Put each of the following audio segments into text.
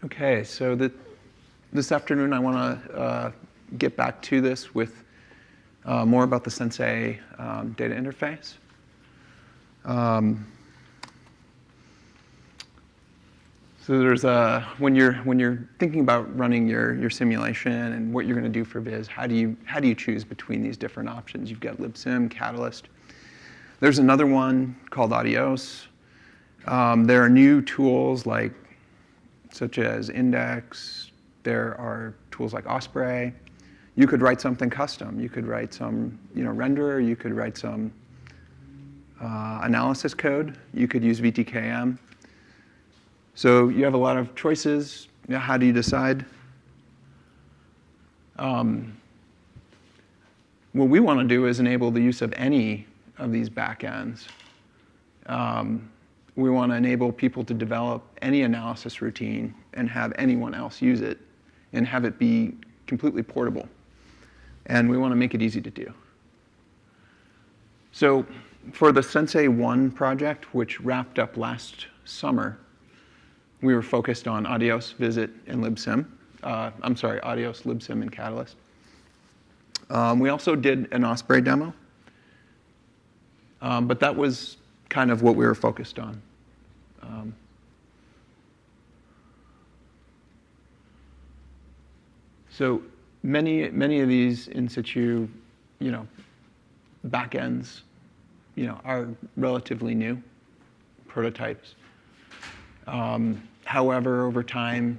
Okay, so this afternoon I want to get back to this with more about the SENSEI data interface. So there's when you're thinking about running your simulation and what you're going to do for Viz, how do you choose between these different options? You've got Libsim, Catalyst. There's another one called ADIOS. There are new tools such as Index. There are tools like Osprey. You could write something custom. You could write some renderer. You could write some analysis code. You could use VTKM. So you have a lot of choices. How do you decide? What we want to do is enable the use of any of these backends. We want to enable people to develop any analysis routine and have anyone else use it and have it be completely portable. And we want to make it easy to do. So for the SENSEI 1 project, which wrapped up last summer, we were focused on ADIOS, VisIt, and Libsim. ADIOS, Libsim, and Catalyst. We also did an Osprey demo. But that was kind of what we were focused on. So many of these in situ, backends, are relatively new prototypes. However, over time,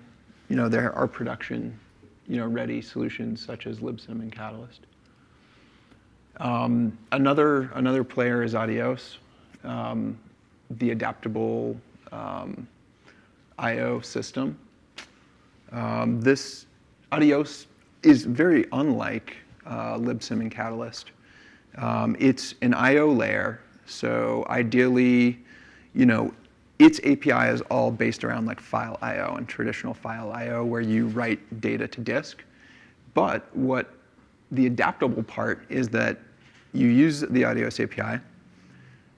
there are production, ready solutions such as Libsim and Catalyst. Another player is ADIOS, the adaptable I/O system. This ADIOS is very unlike Libsim and Catalyst. It's an I/O layer, so ideally, its API is all based around file I/O and traditional file I/O where you write data to disk. But what the adaptable part is that you use the ADIOS API,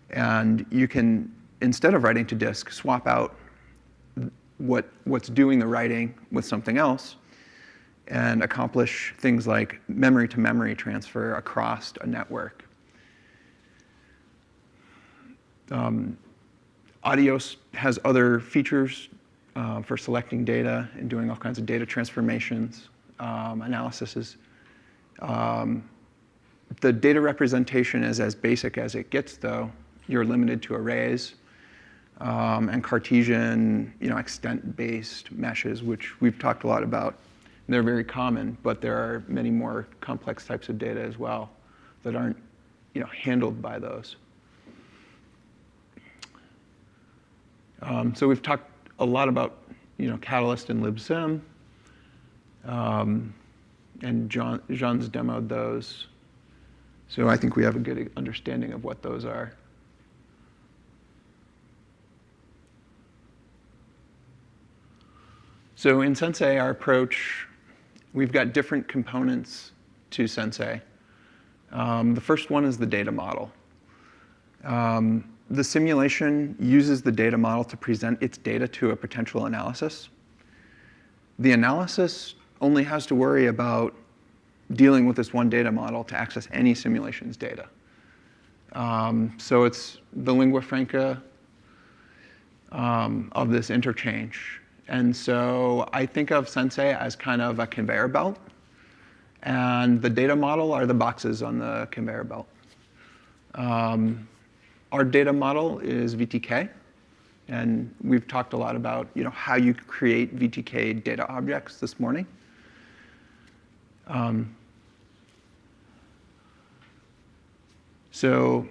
and you can, instead of writing to disk, swap out what's doing the writing with something else and accomplish things like memory-to-memory transfer across a network. ADIOS has other features for selecting data and doing all kinds of data transformations, analyses. The data representation is as basic as it gets, though. You're limited to arrays and Cartesian, extent-based meshes, which we've talked a lot about. They're very common, but there are many more complex types of data as well that aren't, handled by those. So we've talked a lot about, Catalyst and Libsim, and Jean's demoed those. So I think we have a good understanding of what those are. So in SENSEI, our approach, we've got different components to SENSEI. The first one is the data model. The simulation uses the data model to present its data to a potential analysis. The analysis only has to worry about dealing with this one data model to access any simulation's data. So it's the lingua franca of this interchange. And so I think of SENSEI as kind of a conveyor belt, and the data model are the boxes on the conveyor belt. Our data model is VTK, and we've talked a lot about how you create VTK data objects this morning. So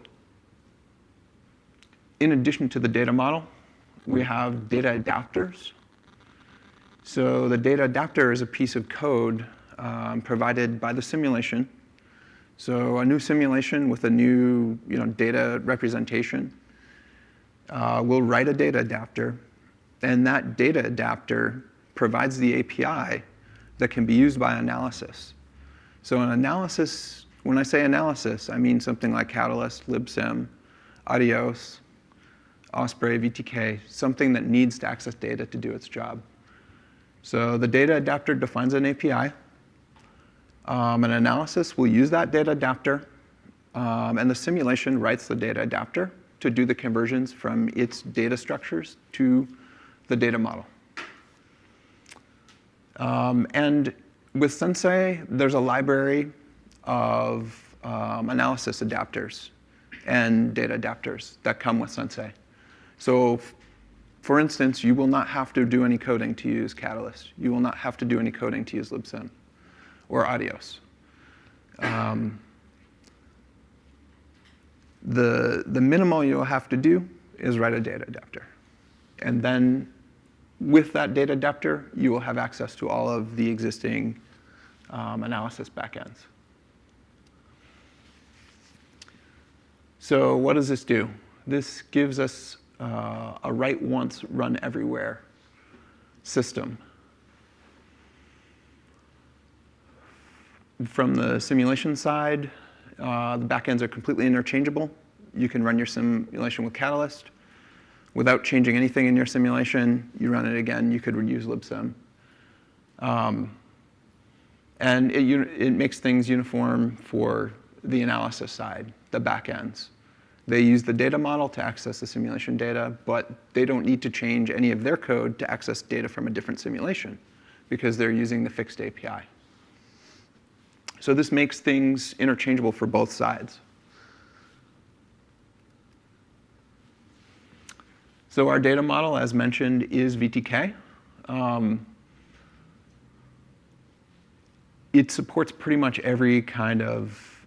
in addition to the data model, we have data adapters. So the data adapter is a piece of code provided by the simulation. So a new simulation with a new data representation will write a data adapter, and that data adapter provides the API that can be used by analysis. So an analysis, when I say analysis, I mean something like Catalyst, Libsim, ADIOS, Osprey, VTK, something that needs to access data to do its job. So the data adapter defines an API. An analysis will use that data adapter, and the simulation writes the data adapter to do the conversions from its data structures to the data model. And with Sensei, there's a library of analysis adapters and data adapters that come with Sensei. So for instance, you will not have to do any coding to use Catalyst. You will not have to do any coding to use Libsim or ADIOS. The minimal you'll have to do is write a data adapter. And then with that data adapter, you will have access to all of the existing analysis backends. So what does this do? This gives us a write once, run everywhere system. From the simulation side, the backends are completely interchangeable. You can run your simulation with Catalyst. Without changing anything in your simulation, you run it again, you could reuse Libsim. And it makes things uniform for the analysis side, the backends. They use the data model to access the simulation data, but they don't need to change any of their code to access data from a different simulation because they're using the fixed API. So this makes things interchangeable for both sides. So our data model, as mentioned, is VTK. It supports pretty much every kind of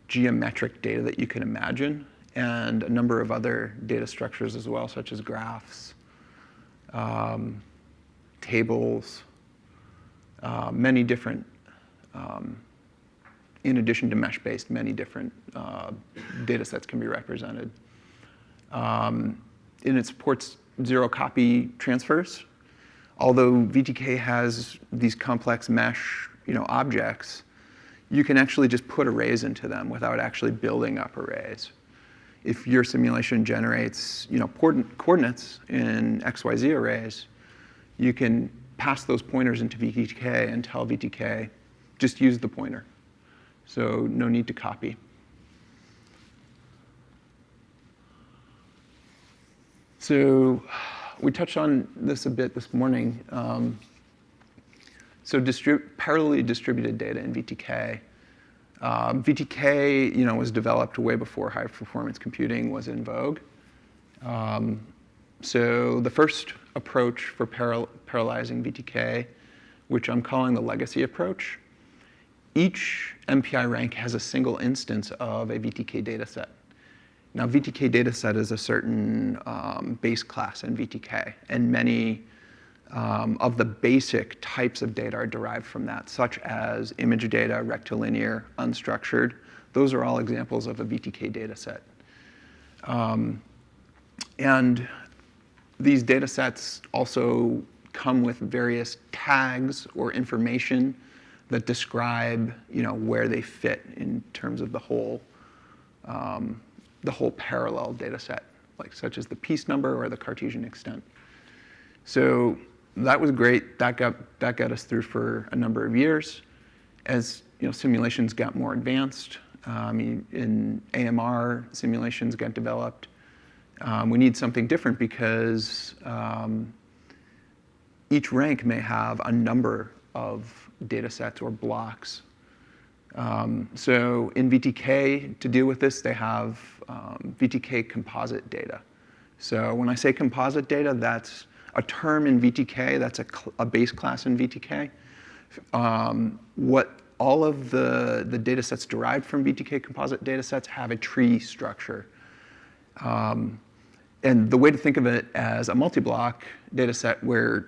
geometric data that you can imagine, and a number of other data structures as well, such as graphs, tables, many different, in addition to mesh-based, many different data sets can be represented. And it supports zero-copy transfers. Although VTK has these complex mesh objects, you can actually just put arrays into them without actually building up arrays. If your simulation generates coordinates in XYZ arrays, you can pass those pointers into VTK and tell VTK, just use the pointer. So no need to copy. So we touched on this a bit this morning. So parallelly distributed data in VTK. VTK was developed way before high-performance computing was in vogue. So the first approach for parallelizing VTK, which I'm calling the legacy approach, each MPI rank has a single instance of a VTK dataset. Now, VTK dataset is a certain base class in VTK, and many of the basic types of data are derived from that, such as image data, rectilinear, unstructured. Those are all examples of a VTK dataset. And these datasets also come with various tags or information that describe where they fit in terms of the whole parallel dataset, such as the piece number or the Cartesian extent. So that was great. That got us through for a number of years. As simulations got more advanced, in AMR simulations got developed. We need something different because each rank may have a number of data sets or blocks. So in VTK, to deal with this, they have VTK composite data. So when I say composite data, that's a term in VTK, that's a base class in VTK. What all of the data sets derived from VTK composite data sets have a tree structure. And the way to think of it as a multi-block data set where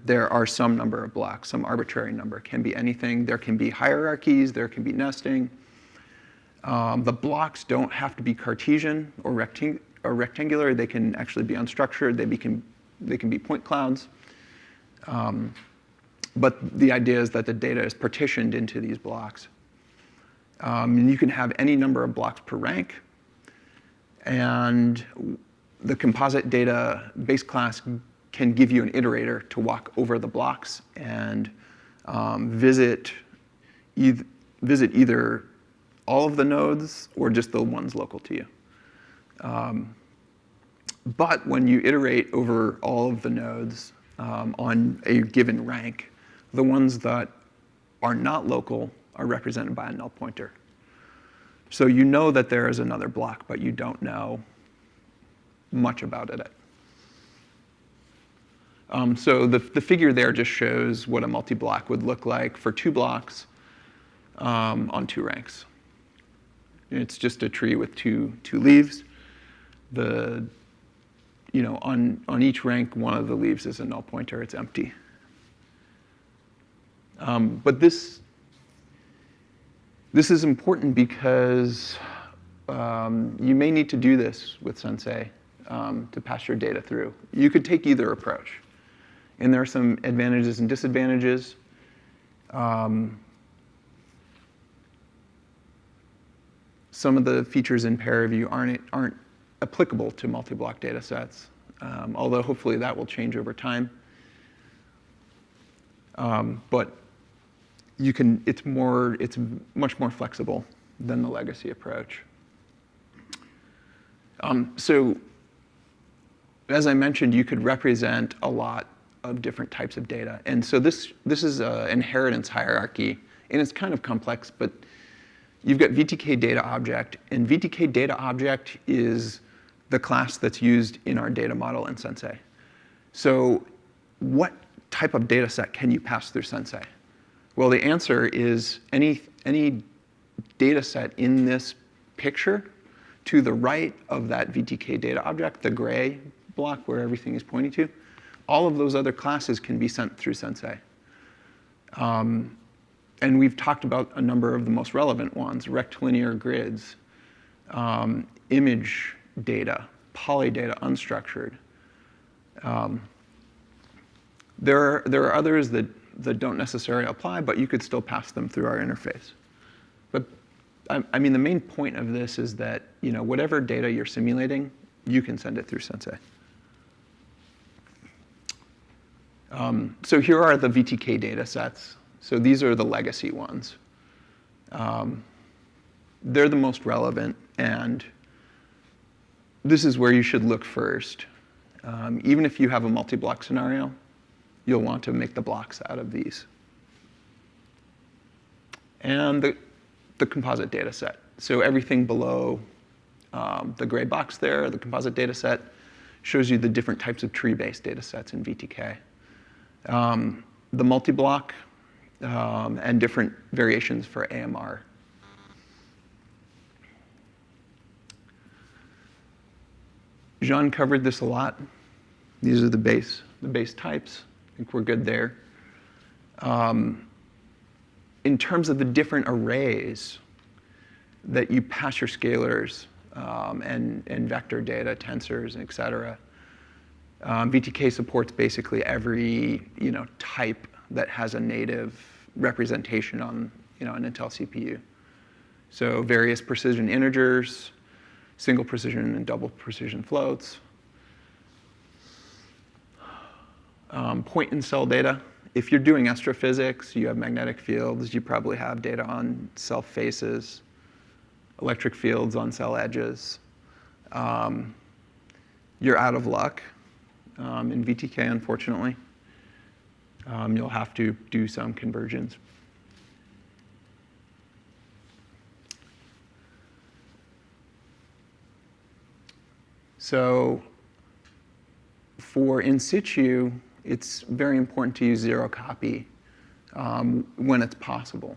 there are some number of blocks, some arbitrary number. It can be anything. There can be hierarchies. There can be nesting. The blocks don't have to be Cartesian or rectangular. They can actually be unstructured. They can be point clouds. But the idea is that the data is partitioned into these blocks. And you can have any number of blocks per rank. And the composite data base class can give you an iterator to walk over the blocks and visit either all of the nodes or just the ones local to you. But when you iterate over all of the nodes on a given rank, the ones that are not local are represented by a null pointer. So you know that there is another block, but you don't know much about it. So the figure there just shows what a multi-block would look like for 2 blocks on 2 ranks. It's just a tree with two leaves. On each rank, one of the leaves is a null pointer. It's empty. But this is important because you may need to do this with Sensei to pass your data through. You could take either approach. And there are some advantages and disadvantages. Some of the features in ParaView aren't applicable to multi-block data sets, although hopefully that will change over time. But it's much more flexible than the legacy approach. So as I mentioned, you could represent a lot of different types of data. And so this is an inheritance hierarchy, and it's kind of complex, but you've got VTK data object, and VTK data object is the class that's used in our data model in Sensei. So what type of data set can you pass through Sensei? Well, the answer is any data set in this picture to the right of that VTK data object, the gray block where everything is pointing to, all of those other classes can be sent through Sensei. And we've talked about a number of the most relevant ones: rectilinear grids, image data, polydata, unstructured. There are others that don't necessarily apply, but you could still pass them through our interface. But I mean, the main point of this is that whatever data you're simulating, you can send it through Sensei. So here are the VTK data sets. So these are the legacy ones. They're the most relevant, and this is where you should look first. Even if you have a multi-block scenario, you'll want to make the blocks out of these. And the composite data set. So everything below the gray box there, the composite data set, shows you the different types of tree-based data sets in VTK. The multi-block and different variations for AMR. Jean covered this a lot. These are the base types. I think we're good there. In terms of the different arrays that you pass your scalars and vector data, tensors, et cetera, VTK supports basically every type that has a native representation on an Intel CPU. So various precision integers, single precision and double precision floats, point and cell data. If you're doing astrophysics, you have magnetic fields, you probably have data on cell faces, electric fields on cell edges. You're out of luck in VTK, unfortunately. You'll have to do some conversions. So for in situ, it's very important to use zero copy when it's possible.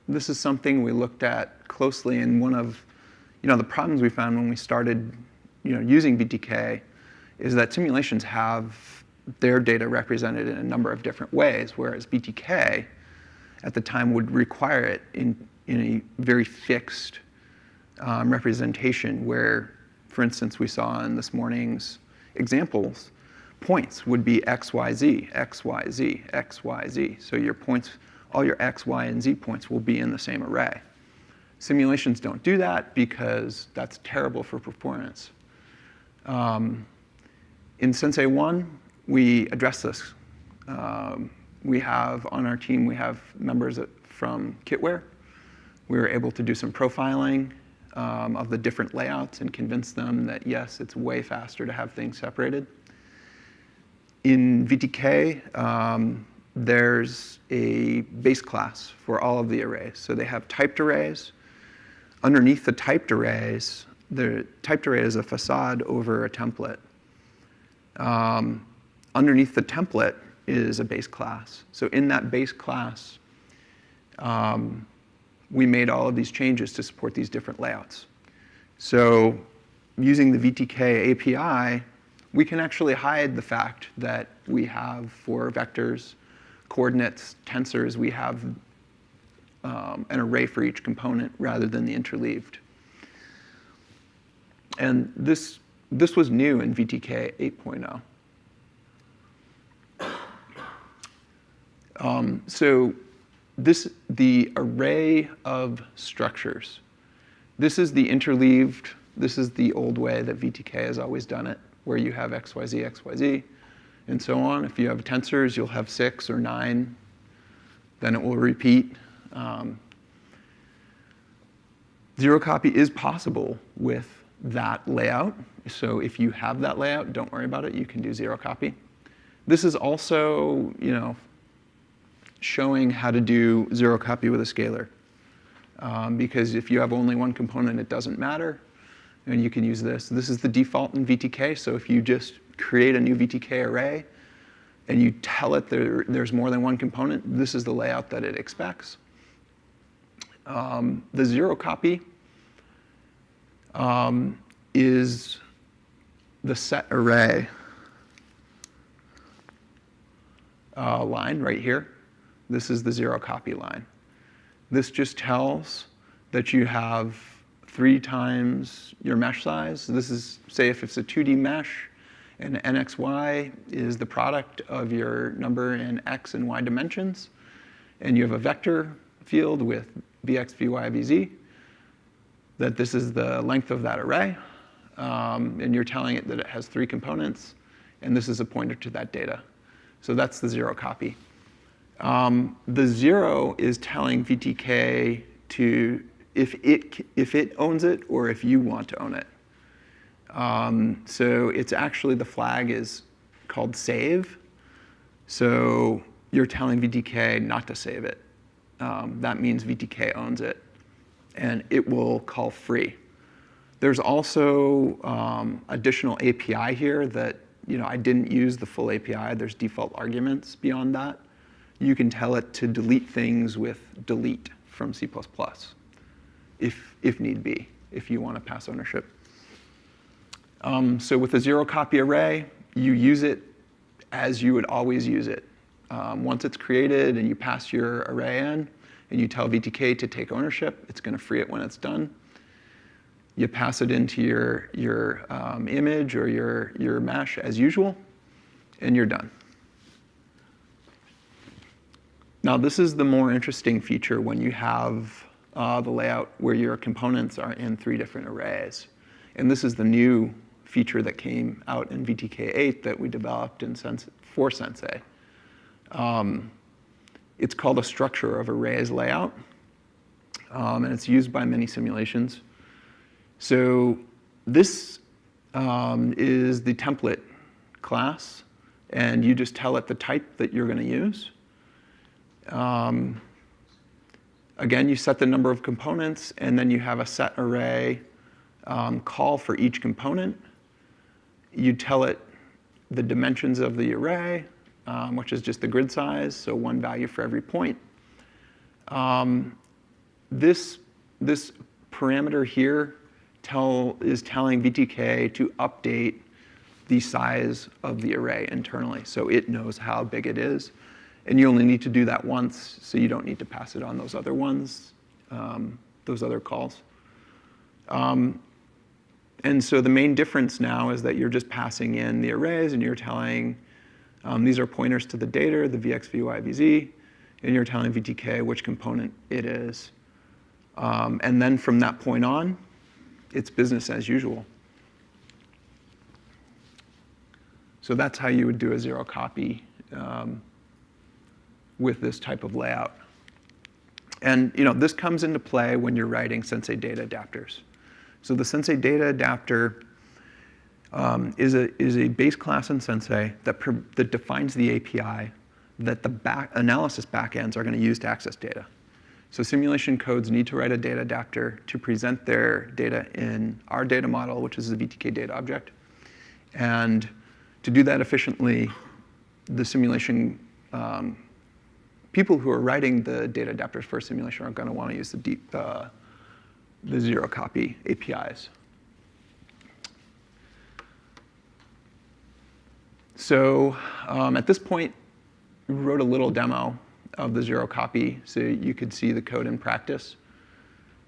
This is something we looked at closely, and one of the problems we found when we started using VTK is that simulations have their data represented in a number of different ways, whereas VTK at the time would require it in a very fixed representation where, for instance, we saw in this morning's examples, points would be x, y, z, x, y, z, x, y, z. So your points, all your x, y, and z points will be in the same array. Simulations don't do that because that's terrible for performance. In SENSEI 1, we address this. We have on our team, we have members from Kitware. We were able to do some profiling of the different layouts and convince them that, yes, it's way faster to have things separated. In VTK, there's a base class for all of the arrays. So they have typed arrays. Underneath the typed arrays, the typed array is a facade over a template. Underneath the template is a base class. So in that base class, we made all of these changes to support these different layouts. So using the VTK API, we can actually hide the fact that we have, for vectors, coordinates, tensors, we have an array for each component rather than the interleaved. And this was new in VTK 8.0. So the array of structures. This is the interleaved. This is the old way that VTK has always done it, where you have XYZ, XYZ, and so on. If you have tensors, you'll have 6 or 9. Then it will repeat. Zero copy is possible with that layout. So if you have that layout, don't worry about it. You can do zero copy. This is also, showing how to do zero copy with a scalar. Because if you have only one component, it doesn't matter. And you can use this. This is the default in VTK. So if you just create a new VTK array and you tell it there's more than one component, this is the layout that it expects. The zero copy is the set array line right here. This is the zero copy line. This just tells that you have 3 times your mesh size. This is, say, if it's a 2D mesh, and NXY is the product of your number in X and Y dimensions, and you have a vector field with Vx, Vy, Vz, that this is the length of that array, and you're telling it that it has 3 components, and this is a pointer to that data. So that's the zero copy. The 0 is telling VTK to if it owns it or if you want to own it. So it's actually, the flag is called save. So you're telling VTK not to save it. That means VTK owns it, and it will call free. There's also additional API here that, I didn't use the full API. There's default arguments beyond that. You can tell it to delete things with delete from C++, if need be, if you want to pass ownership. So with a zero copy array, you use it as you would always use it. Once it's created and you pass your array in, and you tell VTK to take ownership, it's going to free it when it's done. You pass it into your image or your mesh as usual, and you're done. Now, this is the more interesting feature when you have the layout where your components are in 3 different arrays. And this is the new feature that came out in VTK 8 that we developed for SENSEI. It's called a structure of arrays layout, and it's used by many simulations. So this is the template class, and you just tell it the type that you're going to use. Again, you set the number of components, and then you have a set array call for each component. You tell it the dimensions of the array, which is just the grid size, so 1 value for every point. This parameter here is telling VTK to update the size of the array internally, so it knows how big it is. And you only need to do that once, so you don't need to pass it on those other ones, those other calls. And so the main difference now is that you're just passing in the arrays, and you're telling, these are pointers to the data, the Vx, Vy, Vz, and you're telling VTK which component it is. And then from that point on, it's business as usual. So that's how you would do a zero copy with this type of layout. And this comes into play when you're writing SENSEI data adapters. So the SENSEI data adapter is a base class in SENSEI that defines the API that the analysis backends are going to use to access data. So simulation codes need to write a data adapter to present their data in our data model, which is the VTK data object. And to do that efficiently, the simulation people who are writing the data adapters for a simulation are going to want to use the zero copy APIs. So at this point, we wrote a little demo of the zero copy so you could see the code in practice.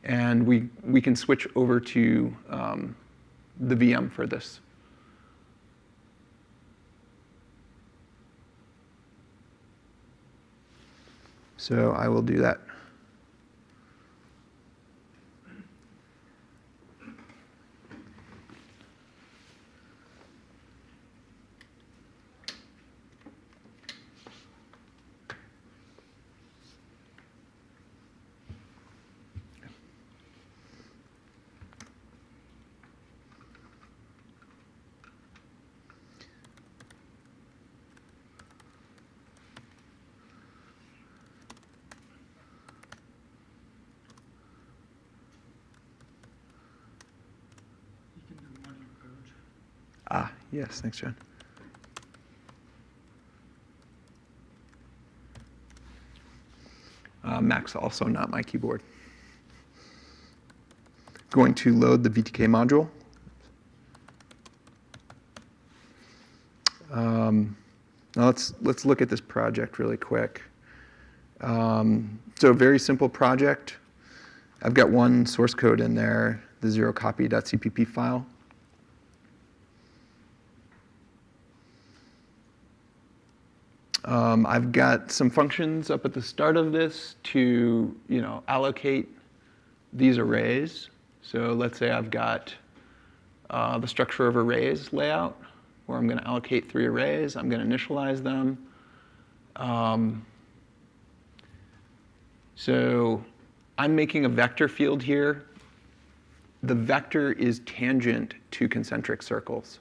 And we can switch over to the VM for this. So I will do that. Yes, thanks, John. Mac's also not my keyboard. Going to load the VTK module. Now let's look at this project really quick. So very simple project. I've got one source code in there, the zerocopy.cpp file. I've got some functions up at the start of this to allocate these arrays. So let's say I've got the structure of arrays layout, where I'm going to allocate 3 arrays. I'm going to initialize them. So I'm making a vector field here. The vector is tangent to concentric circles.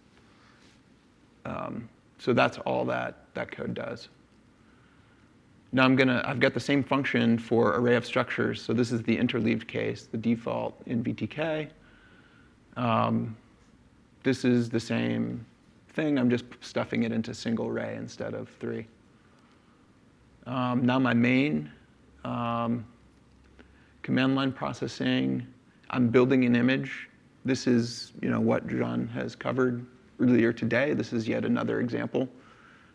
So that's all that code does. Now I've got the same function for array of structures. So this is the interleaved case, the default in VTK. This is the same thing. I'm just stuffing it into single array instead of 3. Now my main command line processing. I'm building an image. This is what John has covered earlier today. This is yet another example.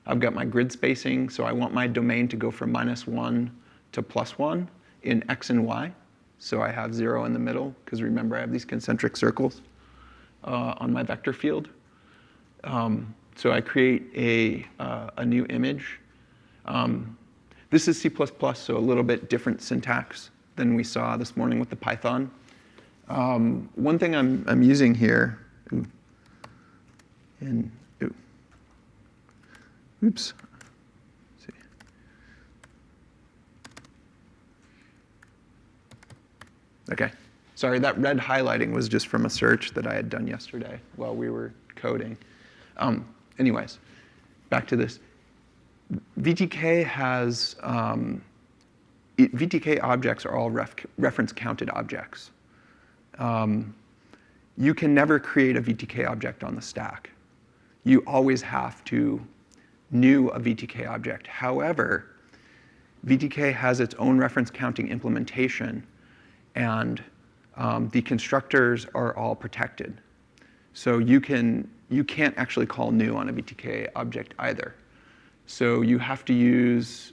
I've got my grid spacing, so I want my domain to go from -1 to +1 in X and Y. So I have 0 in the middle, because remember I have these concentric circles on my vector field. So I create a new image. This is C++, so a little bit different syntax than we saw this morning with the Python. One thing I'm using here, oops. Let's see. Okay. Sorry, that red highlighting was just from a search that I had done yesterday while we were coding. Anyways, back to this. VTK has, VTK objects are all reference counted objects. You can never create a VTK object on the stack. You always have to new a VTK object. However, VTK has its own reference counting implementation, and the constructors are all protected. So you can't actually call new on a VTK object either. So you have to use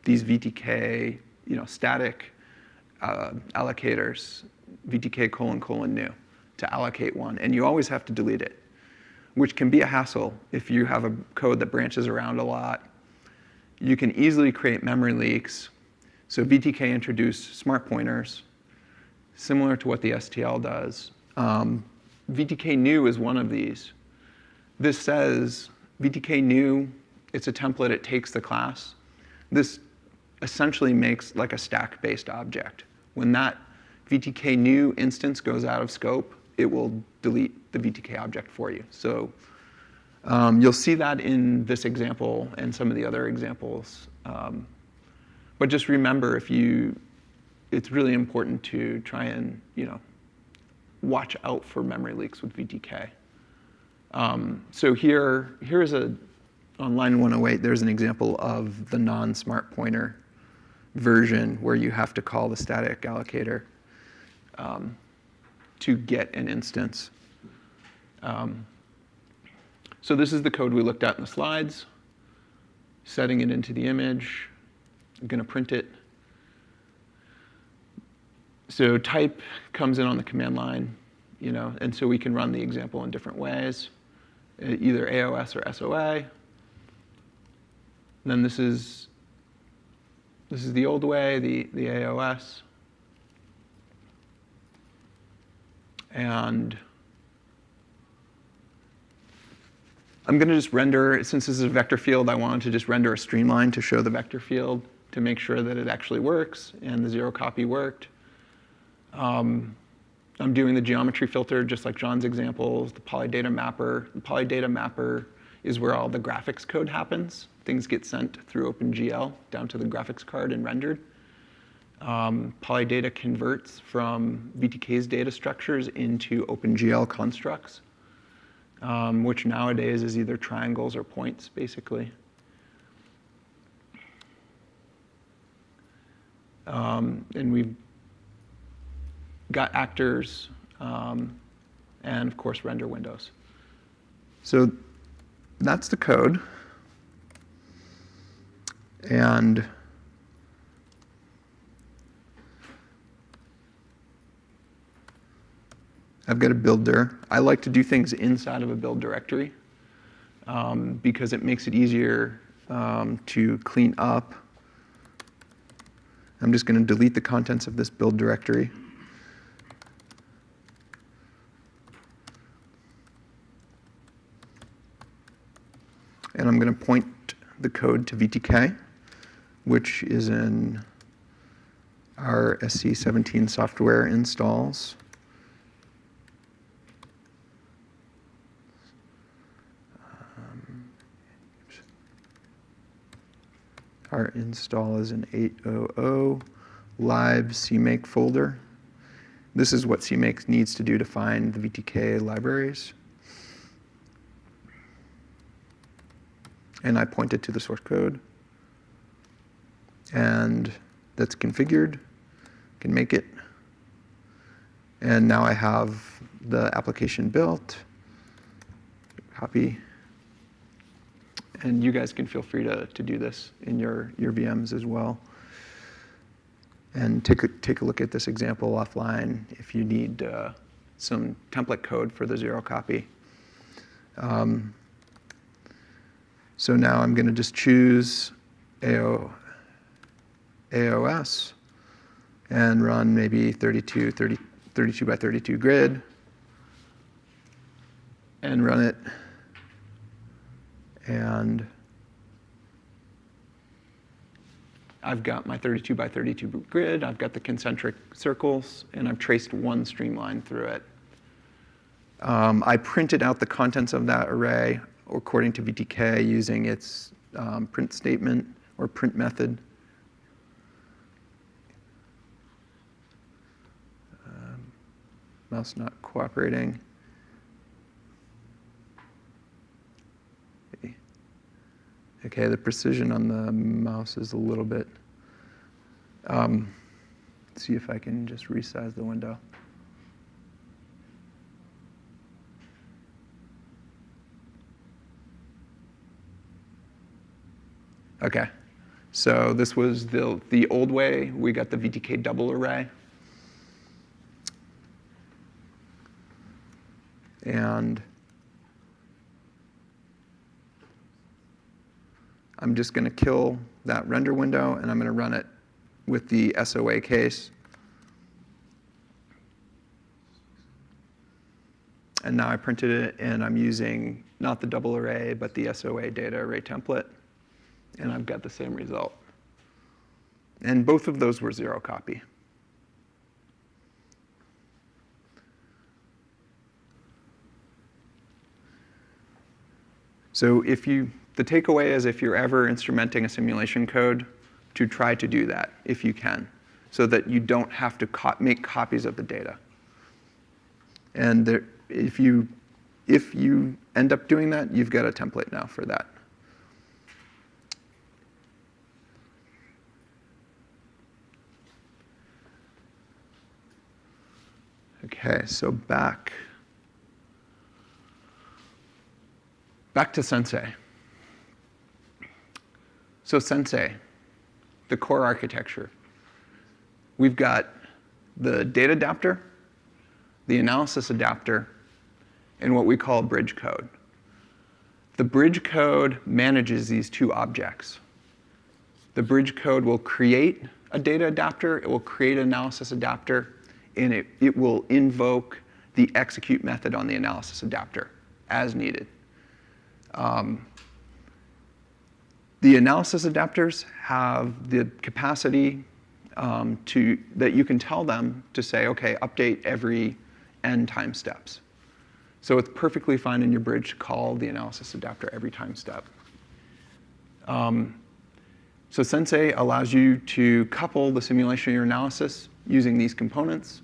these VTK static allocators, VTK : new, to allocate one, and you always have to delete it, which can be a hassle if you have a code that branches around a lot. You can easily create memory leaks. So VTK introduced smart pointers, similar to what the STL does. VTK new is one of these. this says VTK new, it's a template, it takes the class. This essentially makes like a stack-based object. When that VTK new instance goes out of scope, it will delete the VTK object for you. So you'll see that in this example and some of the other examples. But just remember, it's really important to try and watch out for memory leaks with VTK. So here is on line 108, there's an example of the non-smart pointer version where you have to call the static allocator to get an instance. So this is the code we looked at in the slides, setting it into the image. I'm going to print it. So type comes in on the command line, and so we can run the example in different ways, either AOS or SOA. Then this is the old way, the AOS. And I'm going to just render, since this is a vector field, I wanted to just render a streamline to show the vector field to make sure that it actually works and the zero copy worked. I'm doing the geometry filter just like John's examples, the polydata mapper. The polydata mapper is where all the graphics code happens. Things get sent through OpenGL down to the graphics card and rendered. Polydata converts from VTK's data structures into OpenGL constructs, which nowadays is either triangles or points, basically. And we've got actors and, of course, render windows. So that's the code. And I've got a builder. I like to do things inside of a build directory because it makes it easier to clean up. I'm just going to delete the contents of this build directory. And I'm going to point the code to VTK, which is in our SC17 software installs. Our install is in 800 live CMake folder. This is what CMake needs to do to find the VTK libraries. And I point it to the source code. And that's configured. Can make it. And now I have the application built. Copy. And you guys can feel free to do this in your VMs as well. And take a look at this example offline if you need some template code for the zero copy. So now I'm going to just choose AOS and run maybe 32 by 32 grid and run it. And I've got my 32 by 32 grid, I've got the concentric circles, and I've traced one streamline through it. I printed out the contents of that array according to VTK using its print statement or print method. Mouse not cooperating. Okay, the precision on the mouse is a little bit. Let's see if I can just resize the window. Okay, so this was the old way. We got the VTK double array. And I'm just going to kill that render window, and I'm going to run it with the SOA case. And now I printed it, and I'm using not the double array, but the SOA data array template. And I've got the same result. And both of those were 0 copy. So the takeaway is if you're ever instrumenting a simulation code, to try to do that if you can, so that you don't have to make copies of the data. And if you end up doing that, you've got a template now for that. Okay, so back to SENSEI. So SENSEI, the core architecture. We've got the DataAdaptor, the AnalysisAdaptor, and what we call bridge code. The bridge code manages these two objects. The bridge code will create a DataAdaptor, it will create an AnalysisAdaptor, and it will invoke the execute method on the AnalysisAdaptor as needed. The AnalysisAdapters have the capacity that you can tell them to say, OK, update every n time steps. So it's perfectly fine in your bridge to call the AnalysisAdaptor every time step. So SENSEI allows you to couple the simulation of your analysis using these components.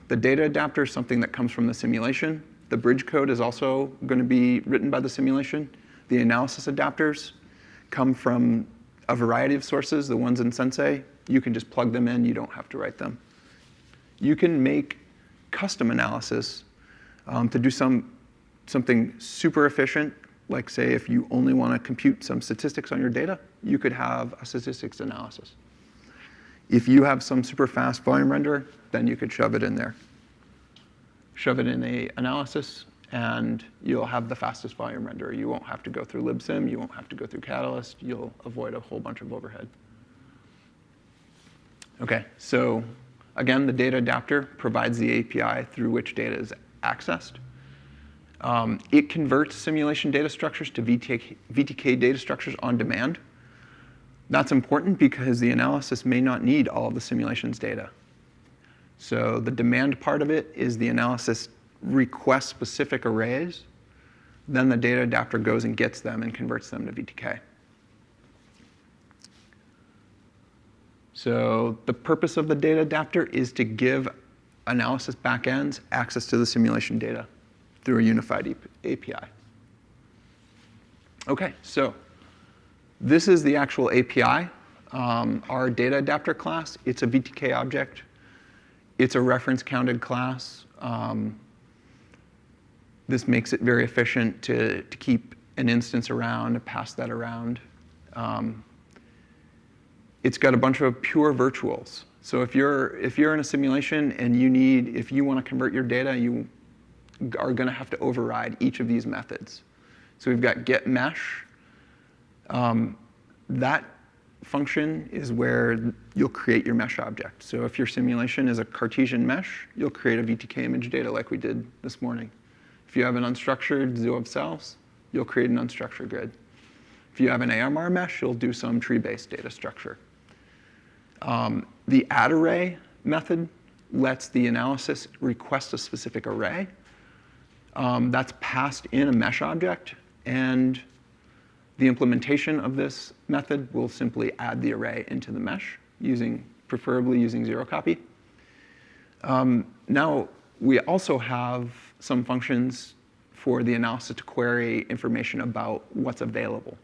The DataAdaptor is something that comes from the simulation. The bridge code is also going to be written by the simulation. The AnalysisAdapters come from a variety of sources. The ones in SENSEI, you can just plug them in. You don't have to write them. You can make custom analysis to do something super efficient, like say if you only want to compute some statistics on your data, you could have a statistics analysis. If you have some super fast volume renderer, then you could shove it in there. Shove it in an analysis, and you'll have the fastest volume renderer. You won't have to go through Libsim. You won't have to go through Catalyst. You'll avoid a whole bunch of overhead. OK, so again, the DataAdaptor provides the API through which data is accessed. It converts simulation data structures to VTK data structures on demand. That's important because the analysis may not need all of the simulation's data. So the demand part of it is the analysis requests specific arrays. Then the DataAdaptor goes and gets them and converts them to VTK. So the purpose of the DataAdaptor is to give analysis backends access to the simulation data through a unified API. OK, so this is the actual API. Our DataAdaptor class, it's a VTK object. It's a reference counted class. This makes it very efficient to keep an instance around, to pass that around. It's got a bunch of pure virtuals. So if you're in a simulation and if you want to convert your data, you are going to have to override each of these methods. So we've got get mesh. That function is where you'll create your mesh object. So if your simulation is a Cartesian mesh, you'll create a VTK image data like we did this morning. If you have an unstructured zoo of cells, you'll create an unstructured grid. If you have an AMR mesh, you'll do some tree-based data structure. The add array method lets the analysis request a specific array. That's passed in a mesh object, and the implementation of this method will simply add the array into the mesh, preferably using 0 copy. Now, we also have some functions for the analysis to query information about what's available.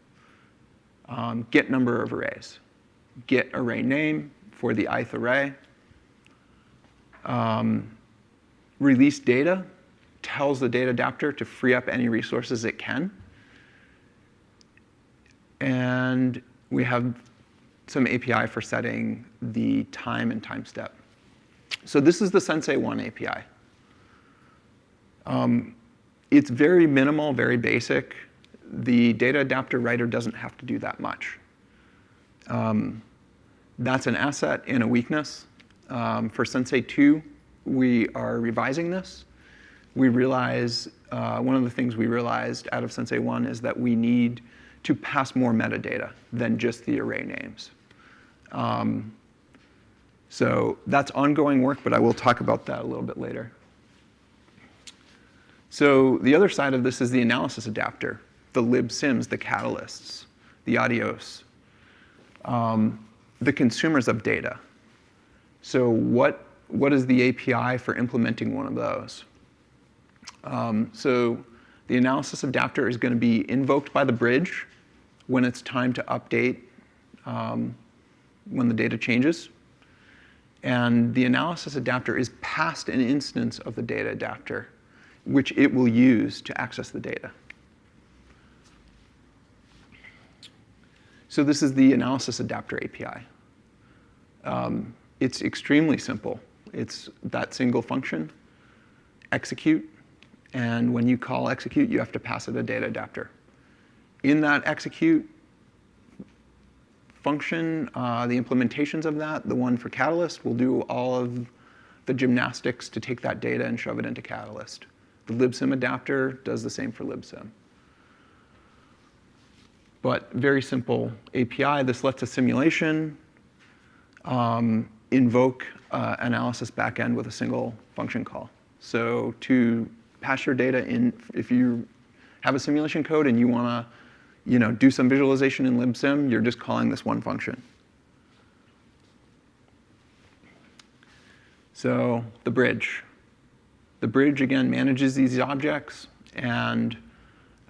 Get number of arrays, get array name for the ith array. Release data tells the DataAdaptor to free up any resources it can. And we have some API for setting the time and time step. So this is the SENSEI 1 API. It's very minimal, very basic. The DataAdaptor writer doesn't have to do that much. That's an asset and a weakness. For SENSEI 2, we are revising this we realize, one of the things we realized out of Sensei 1 is that we need to pass more metadata than just the array names. So that's ongoing work, but I will talk about that a little bit later. So the other side of this is the analysis adapter, the libsims, the catalysts, the ADIOS, the consumers of data. So what is the API for implementing one of those? So the analysis adapter is going to be invoked by the bridge when it's time to update when the data changes. And the analysis adapter is passed an instance of the data adapter, which it will use to access the data. So this is the analysis adapter API. It's extremely simple. It's that single function, execute, and when you call execute, you have to pass it a data adapter. In that execute function, the implementations of that, the one for Catalyst, will do all of the gymnastics to take that data and shove it into Catalyst. The libsim adapter does the same for libsim. But very simple API. This lets a simulation invoke analysis backend with a single function call. So to pass your data in, if you have a simulation code and you want to do some visualization in libsim, you're just calling this one function. So the bridge. The bridge, again, manages these objects, and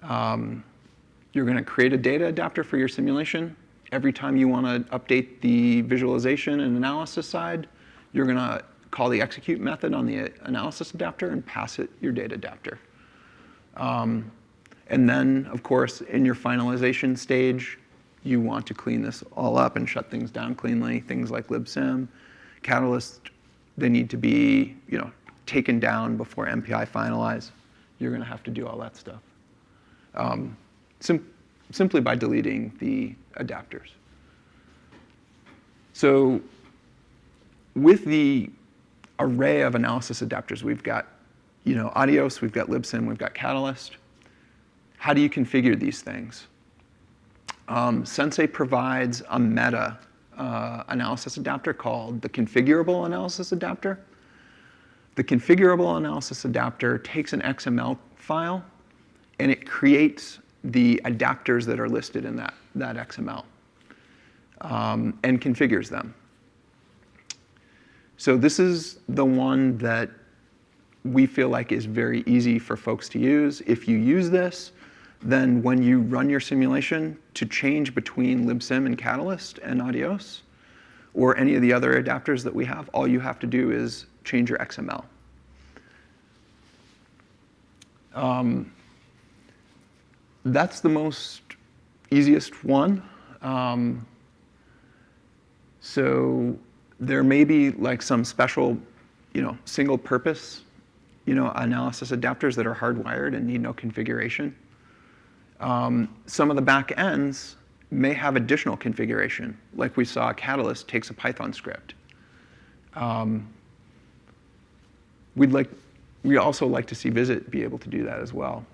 you're going to create a data adapter for your simulation. Every time you want to update the visualization and analysis side, you're going to call the execute method on the analysis adapter and pass it your data adapter. And then, of course, in your finalization stage, you want to clean this all up and shut things down cleanly. Things like libsim, Catalyst, they need to be taken down before MPI finalize. You're going to have to do all that stuff. Simply by deleting the adapters. So with the array of analysis adapters, we've got ADIOS, we've got libsim, we've got Catalyst. How do you configure these things? Sensei provides a meta analysis adapter called the Configurable Analysis Adapter. The Configurable Analysis Adapter takes an XML file and it creates the adapters that are listed in that XML and configures them. So this is the one that we feel like is very easy for folks to use. If you use this, then when you run your simulation to change between libsim and Catalyst and ADIOS, or any of the other adapters that we have, all you have to do is change your XML. That's the most easiest one. So there may be like some special, single purpose, analysis adapters that are hardwired and need no configuration. Some of the back ends may have additional configuration. Like we saw, Catalyst takes a Python script. We also like to see VisIt be able to do that as well.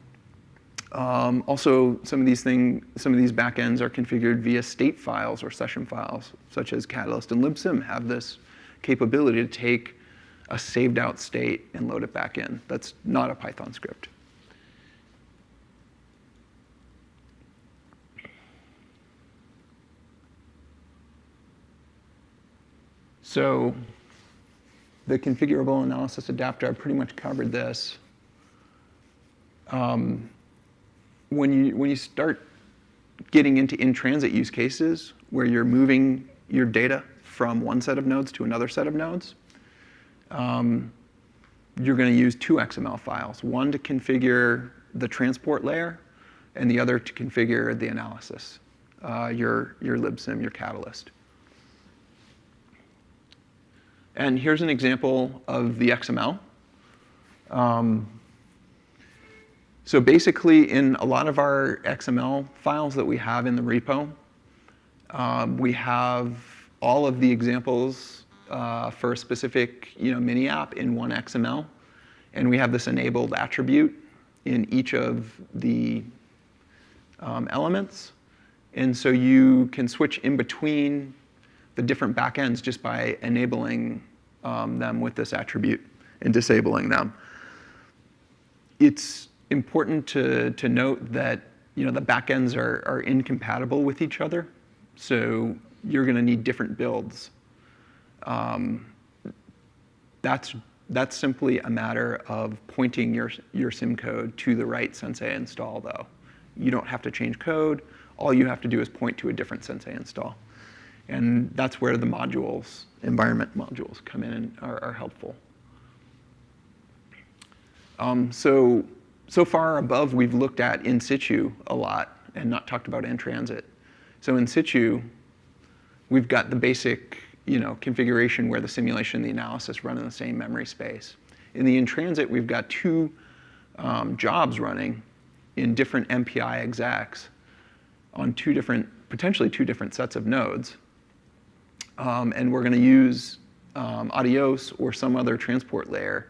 Also, some of these backends are configured via state files or session files, such as Catalyst and libsim have this capability to take a saved out state and load it back in. That's not a Python script. So the configurable analysis adapter, I pretty much covered this. When you start getting into in-transit use cases where you're moving your data from one set of nodes to another set of nodes, you're going to use two XML files, one to configure the transport layer and the other to configure the analysis, your libsim, your Catalyst. And here's an example of the XML. So basically, in a lot of our XML files that we have in the repo, we have all of the examples for a specific mini app in one XML. And we have this enabled attribute in each of the elements. And so you can switch in between the different backends just by enabling them with this attribute and disabling them. It's important to note that the backends are incompatible with each other. So you're going to need different builds. That's simply a matter of pointing your sim code to the right Sensei install, though. You don't have to change code. All you have to do is point to a different Sensei install. And that's where the modules, environment modules, come in and are helpful. So far above, we've looked at in situ a lot and not talked about in transit. So in situ, we've got the basic configuration where the simulation and the analysis run in the same memory space. In the in transit, we've got two jobs running in different MPI execs on potentially two different sets of nodes. And we're going to use ADIOS or some other transport layer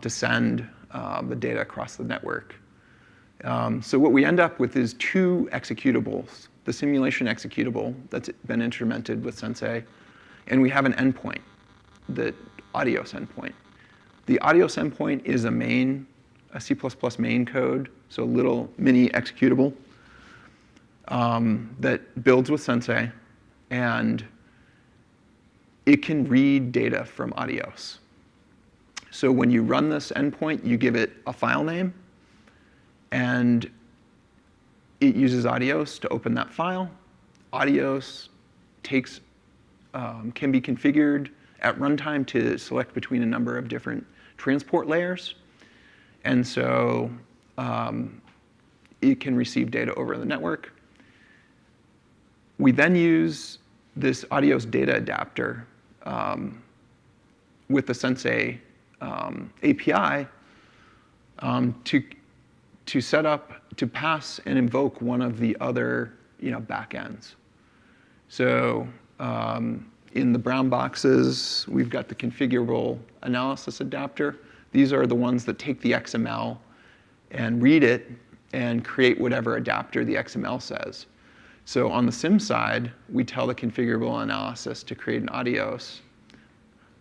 to send the data across the network. So what we end up with is two executables, the simulation executable that's been instrumented with Sensei, and we have an endpoint, the ADIOS endpoint. The ADIOS endpoint is a C++ main code, so a little mini executable that builds with Sensei, and it can read data from ADIOS. So when you run this endpoint, you give it a file name, and it uses ADIOS to open that file. ADIOS can be configured at runtime to select between a number of different transport layers. And so it can receive data over the network. We then use this ADIOS DataAdaptor with the Sensei API to set up, to pass and invoke one of the other backends. So in the brown boxes, we've got the ConfigurableAnalysisAdaptor. These are the ones that take the XML and read it and create whatever adapter the XML says. So on the sim side, we tell the configurable analysis to create an ADIOS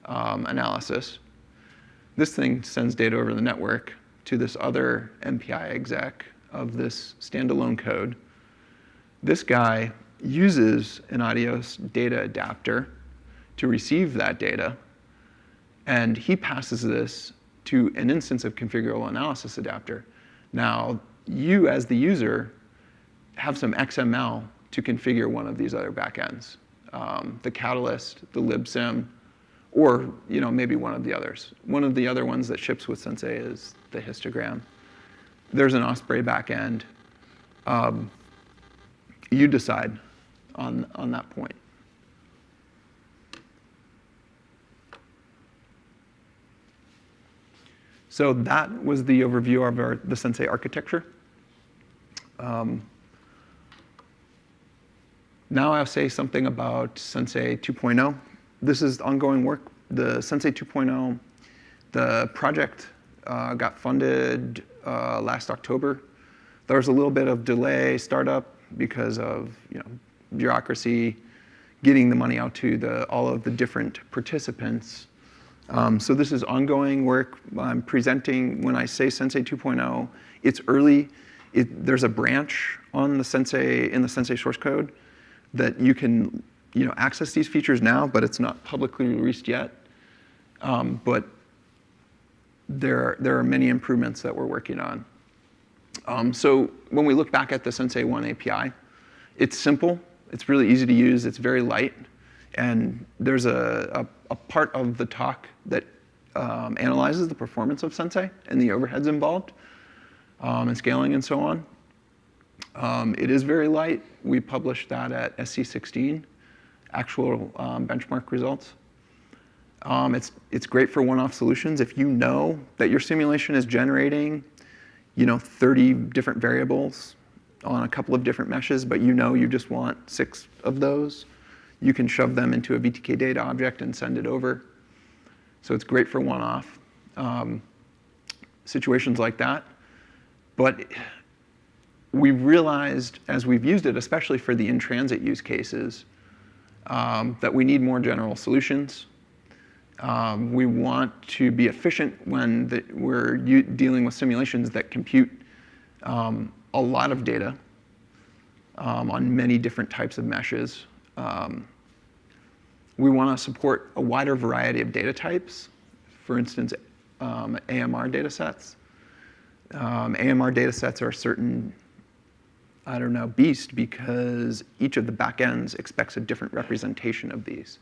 analysis. This thing sends data over the network to this other MPI exec of this standalone code. This guy uses an ADIOS data adapter to receive that data, and he passes this to an instance of ConfigurableAnalysisAdaptor. Now, you as the user have some XML to configure one of these other backends, the Catalyst, the Libsim, or maybe one of the others. One of the other ones that ships with Sensei is the histogram. There's an Osprey backend. You decide on that point. So that was the overview of the Sensei architecture. Now I'll say something about Sensei 2.0. This is ongoing work. The Sensei 2.0, the project got funded last October. There was a little bit of delay, startup, because of bureaucracy, getting the money out to all of the different participants. So this is ongoing work. I'm presenting, when I say Sensei 2.0, it's early. There's a branch on the Sensei, in the Sensei source code, that you can access these features now, but it's not publicly released yet. But there are many improvements that we're working on. So when we look back at the Sensei 1 API, it's simple. It's really easy to use. It's very light. And there's a part of the talk that analyzes the performance of Sensei and the overheads involved, and scaling and so on. It is very light. We published that at SC16, actual benchmark results. It's great for one-off solutions. If you know that your simulation is generating 30 different variables on a couple of different meshes, but you just want 6 of those, you can shove them into a VTK data object and send it over. So it's great for one-off. situations like that. But we've realized, as we've used it, especially for the in-transit use cases, that we need more general solutions. We want to be efficient when we're dealing with simulations that compute a lot of data on many different types of meshes. We want to support a wider variety of data types, for instance, AMR data sets. AMR data sets are a certain, I don't know, beast because each of the backends expects a different representation of these.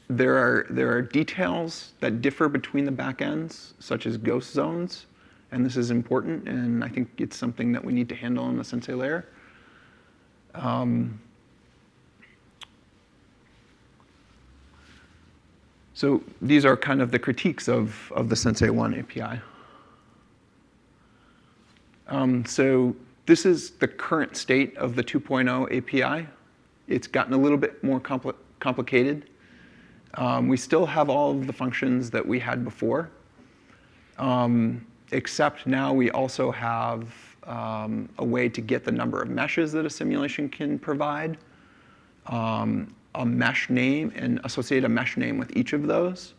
There are details that differ between the backends, such as ghost zones, and this is important, and I think it's something that we need to handle in the Sensei layer. So these are kind of the critiques of the Sensei 1 API. So this is the current state of the 2.0 API. It's gotten a little bit more complicated. We still have all of the functions that we had before, except now we also have a way to get the number of meshes that a simulation can provide, a mesh name, and associate a mesh name with each of those.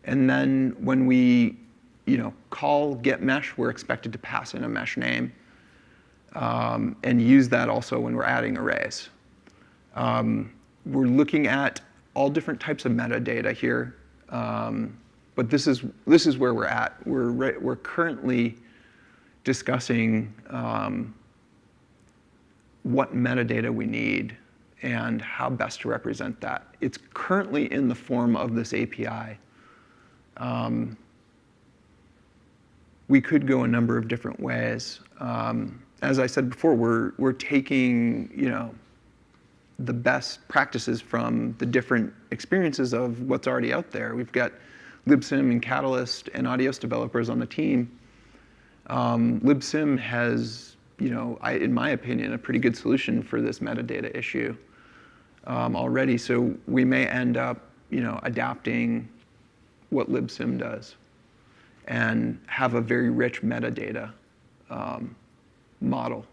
And then when we call getMesh, we're expected to pass in a mesh name and use that also when we're adding arrays. We're looking at all different types of metadata here, but this is where we're at. We're currently discussing what metadata we need and how best to represent that. It's currently in the form of this API. We could go a number of different ways. As I said before, we're taking the best practices from the different experiences of what's already out there. We've got Libsim and Catalyst and ADIOS developers on the team. Libsim has, in my opinion, a pretty good solution for this metadata issue already. So we may end up, adapting what Libsim does and have a very rich metadata model.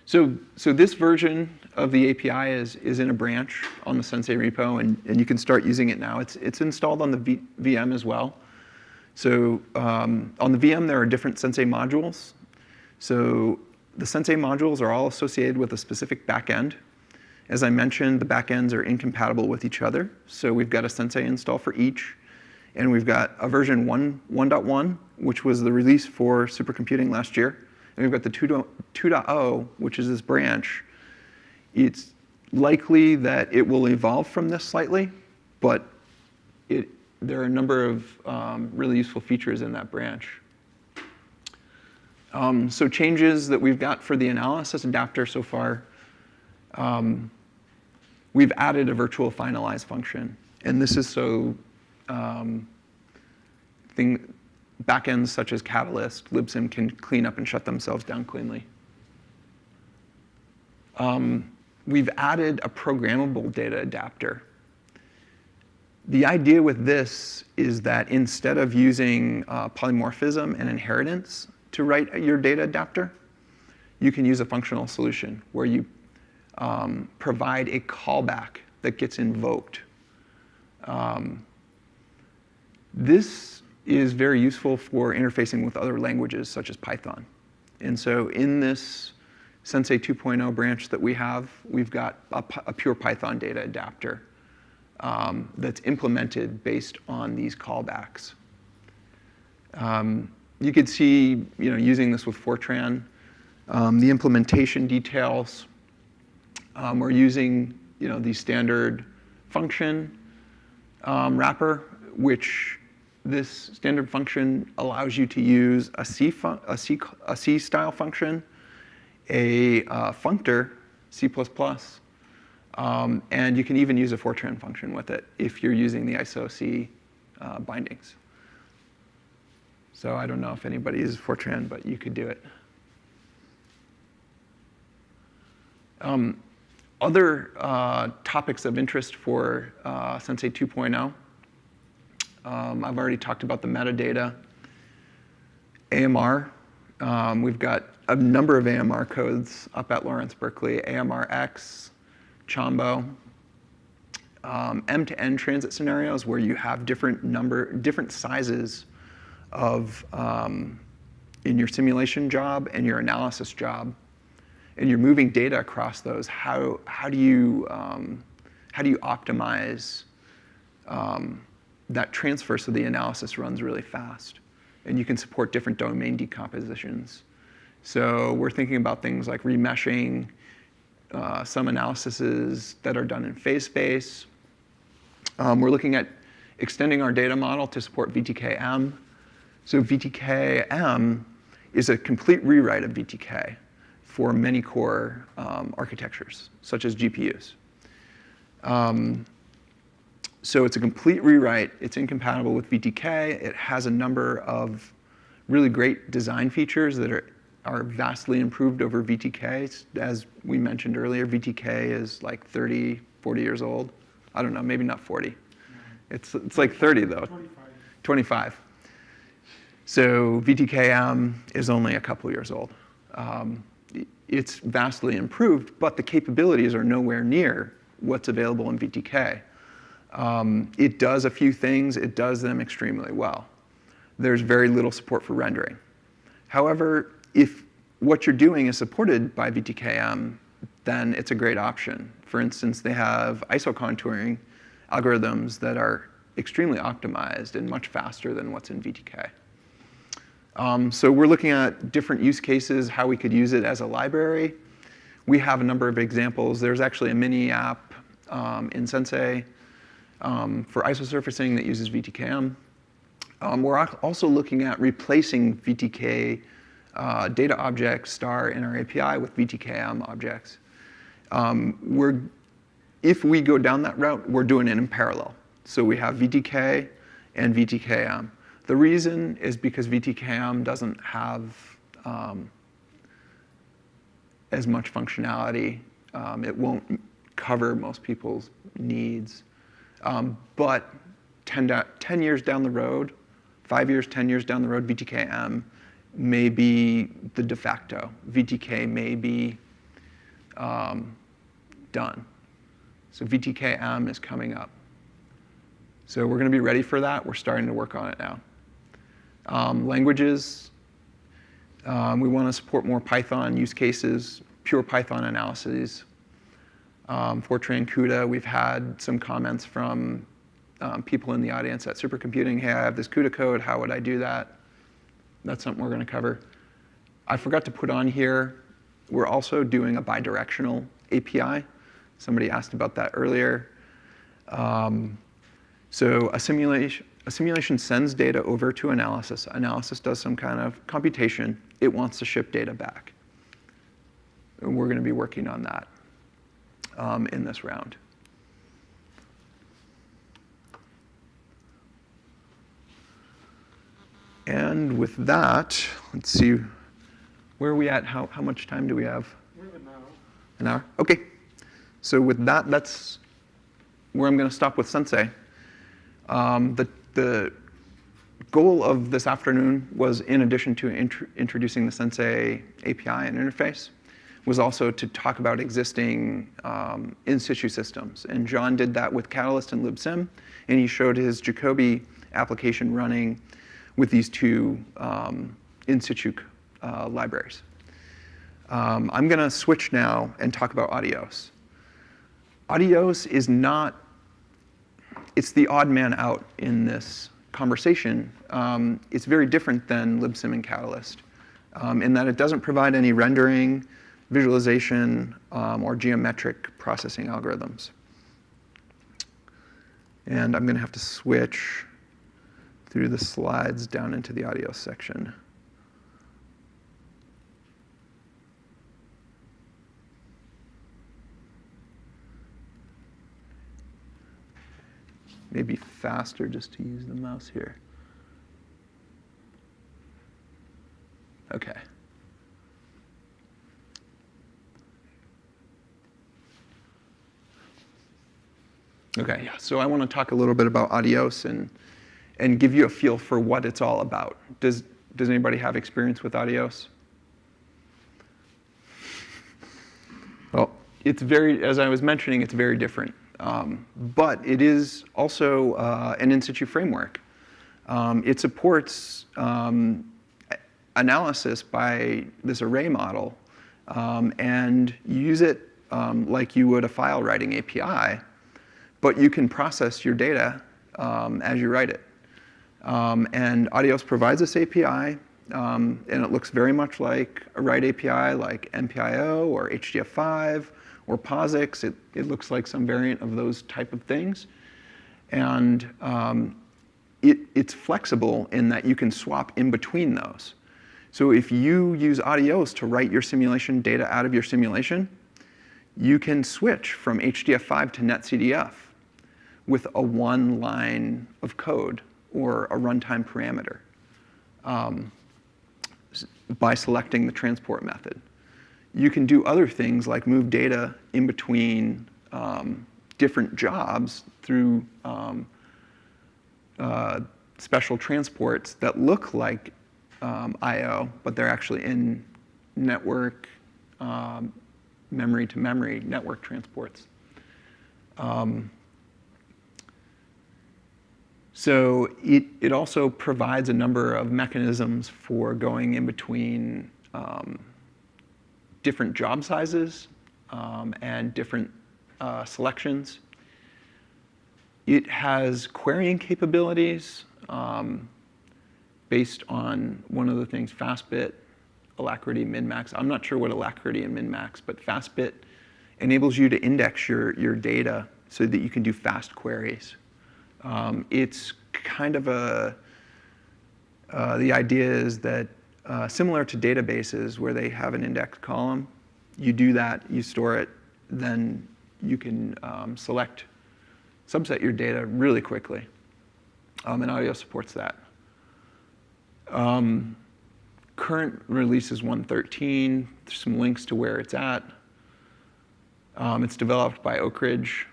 So this version of the API is in a branch on the Sensei repo, and you can start using it now. It's installed on the VM as well. So on the VM, there are different Sensei modules. So the Sensei modules are all associated with a specific backend. As I mentioned, the backends are incompatible with each other. So we've got a Sensei install for each. And we've got a version 1.1, which was the release for supercomputing last year. And we've got the 2.0, which is this branch. It's likely that it will evolve from this slightly, but there are a number of really useful features in that branch. So changes that we've got for the AnalysisAdaptor so far, we've added a virtual finalize function. And this is so backends such as Catalyst, Libsim can clean up and shut themselves down cleanly. We've added a programmable DataAdaptor. The idea with this is that instead of using polymorphism and inheritance to write your DataAdaptor, you can use a functional solution where you provide a callback that gets invoked. This is very useful for interfacing with other languages such as Python. And so in this Sensei 2.0 branch that we have, we've got a pure Python DataAdaptor that's implemented based on these callbacks. You could see, using this with Fortran, the implementation details. We're using, the standard function wrapper, which this standard function allows you to use a C-style function, a functor, C++, and you can even use a Fortran function with it if you're using the ISO-C bindings. So I don't know if anybody uses Fortran, but you could do it. Other topics of interest for Sensei 2.0. I've already talked about the metadata. AMR, we've got a number of AMR codes up at Lawrence Berkeley, AMRX, Chombo, M-to-N transit scenarios where you have different sizes of in your simulation job and your analysis job, and you're moving data across those. How do you optimize that transfer so the analysis runs really fast, and you can support different domain decompositions? So we're thinking about things like remeshing, some analyses that are done in phase space. We're looking at extending our data model to support VTK-M. So VTK-M is a complete rewrite of VTK for many core architectures, such as GPUs. So it's a complete rewrite. It's incompatible with VTK. It has a number of really great design features that are vastly improved over VTK. As we mentioned earlier, VTK is like 30, 40 years old. I don't know, maybe not 40. It's like 30 though. 25. So VTK-M is only a couple years old. It's vastly improved, but the capabilities are nowhere near what's available in VTK. It does a few things. It does them extremely well. There's very little support for rendering. However, if what you're doing is supported by VTK-M, then it's a great option. For instance, they have isocontouring algorithms that are extremely optimized and much faster than what's in VTK. So we're looking at different use cases, how we could use it as a library. We have a number of examples. There's actually a mini app in SENSEI for isosurfacing that uses VTK-M. We're also looking at replacing VTK data objects star in our API with VTK-M objects. If we go down that route, we're doing it in parallel. So we have VTK and VTK-M. The reason is because VTK-M doesn't have as much functionality. It won't cover most people's needs. But 10 years down the road, 5 years, 10 years down the road, VTK-M may be the de facto. VTK may be done. So VTK-M is coming up. So we're going to be ready for that. We're starting to work on it now. Languages, we want to support more Python use cases, pure Python analyses. Fortran, CUDA, we've had some comments from people in the audience at Supercomputing. Hey, I have this CUDA code. How would I do that? That's something we're going to cover. I forgot to put on here, we're also doing a bidirectional API. Somebody asked about that earlier. So a simulation sends data over to analysis. Analysis does some kind of computation. It wants to ship data back. And we're going to be working on that in this round. And with that, let's see, where are we at? How much time do we have? We have an hour. An hour? OK. So with that, that's where I'm going to stop with SENSEI. The goal of this afternoon was, in addition to introducing the SENSEI API and interface, was also to talk about existing in-situ systems. And John did that with Catalyst and Libsim, and he showed his Jacobi application running with these two in-situ libraries. I'm going to switch now and talk about ADIOS. ADIOS is not, it's the odd man out in this conversation. It's very different than Libsim and Catalyst in that it doesn't provide any rendering, visualization, or geometric processing algorithms. And I'm going to have to switch through the slides down into the ADIOS section. Maybe faster just to use the mouse here. OK. OK, yeah. So I want to talk a little bit about ADIOS and give you a feel for what it's all about. Does anybody have experience with ADIOS? Well, it's very, as I was mentioning, it's very different. But it is also an in situ framework. It supports analysis by this array model, and you use it like you would a file writing API, but you can process your data as you write it. And ADIOS provides this API, and it looks very much like a write API like MPIO or HDF5 or POSIX. It looks like some variant of those type of things. And it's flexible in that you can swap in between those. So if you use ADIOS to write your simulation data out of your simulation, you can switch from HDF5 to netCDF with a one line of code or a runtime parameter by selecting the transport method. You can do other things like move data in between different jobs through special transports that look like I/O, but they're actually in network, memory-to-memory network transports. So it also provides a number of mechanisms for going in between different job sizes and different selections. It has querying capabilities based on one of the things, fastbit, alacrity, min-max. I'm not sure what alacrity and min-max, but fastbit enables you to index your data so that you can do fast queries. It's kind of the idea is that similar to databases where they have an index column, you do that, you store it, then you can subset your data really quickly. And ADIOS supports that. Current release is 1.13. There's some links to where it's at. It's developed by Oak Ridge.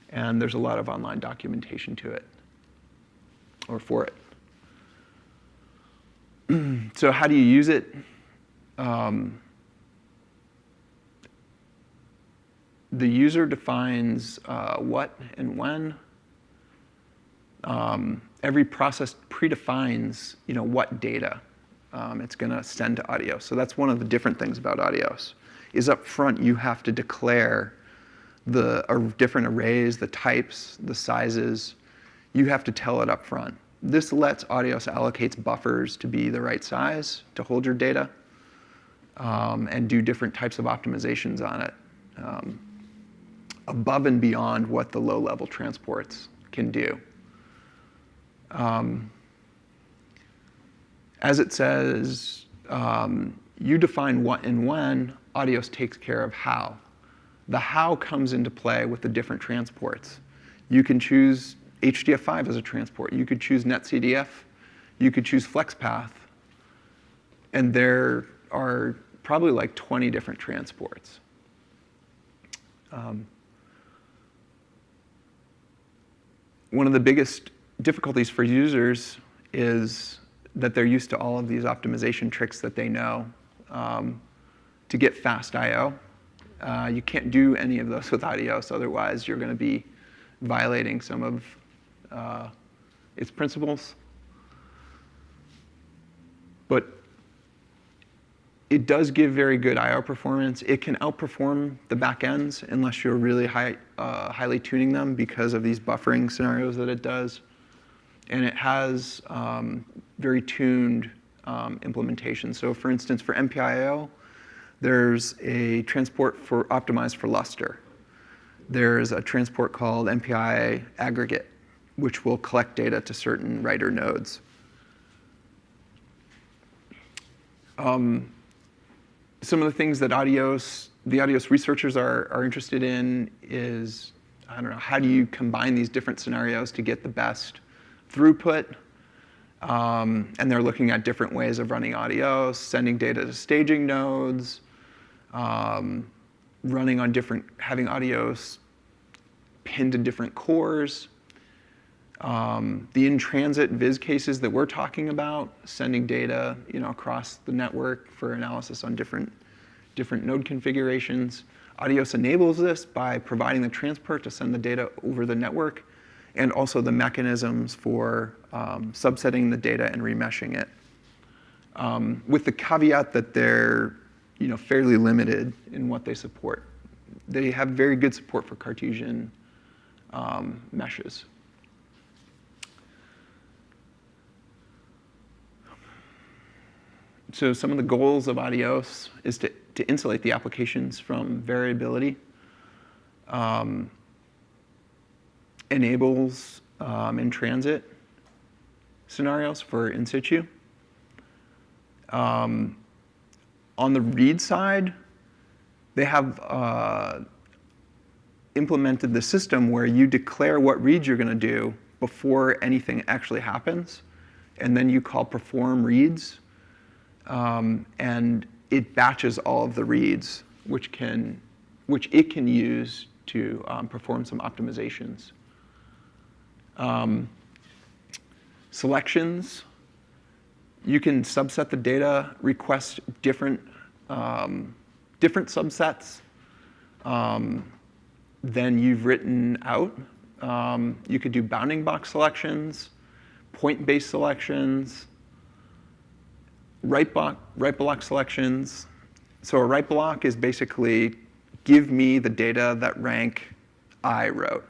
And there's a lot of online documentation to it, or for it. So how do you use it? The user defines what and when. Every process predefines, what data it's going to send to ADIOS. So that's one of the different things about ADIOS, is up front you have to declare the different arrays, the types, the sizes. You have to tell it up front. This lets ADIOS allocate buffers to be the right size to hold your data and do different types of optimizations on it above and beyond what the low-level transports can do. As it says, you define what and when, ADIOS takes care of how. The how comes into play with the different transports. You can choose HDF5 as a transport. You could choose netCDF. You could choose FlexPath. And there are probably like 20 different transports. One of the biggest difficulties for users is that they're used to all of these optimization tricks that they know to get fast I/O. You can't do any of those with ADIOS, otherwise you're going to be violating some of its principles. But it does give very good I/O performance. It can outperform the backends unless you're really highly tuning them because of these buffering scenarios that it does. And it has very tuned implementation. So for instance, for MPIO, there's a transport optimized for luster. There's a transport called MPI aggregate, which will collect data to certain writer nodes. Some of the things that the ADIOS researchers are interested in is, how do you combine these different scenarios to get the best throughput? And they're looking at different ways of running ADIOS, sending data to staging nodes, having ADIOS pinned to different cores. The in-transit viz cases that we're talking about, sending data across the network for analysis on different node configurations. ADIOS enables this by providing the transport to send the data over the network, and also the mechanisms for subsetting the data and remeshing it. With the caveat that they're fairly limited in what they support. They have very good support for Cartesian meshes. So some of the goals of ADIOS is to insulate the applications from variability, enables in-transit scenarios for in situ. On the read side, they have implemented the system where you declare what reads you're going to do before anything actually happens, and then you call perform reads, and it batches all of the reads, which it can use to perform some optimizations. Selections. You can subset the data, request different subsets than you've written out. You could do bounding box selections, point-based selections, right block selections. So a right block is basically give me the data that rank I wrote.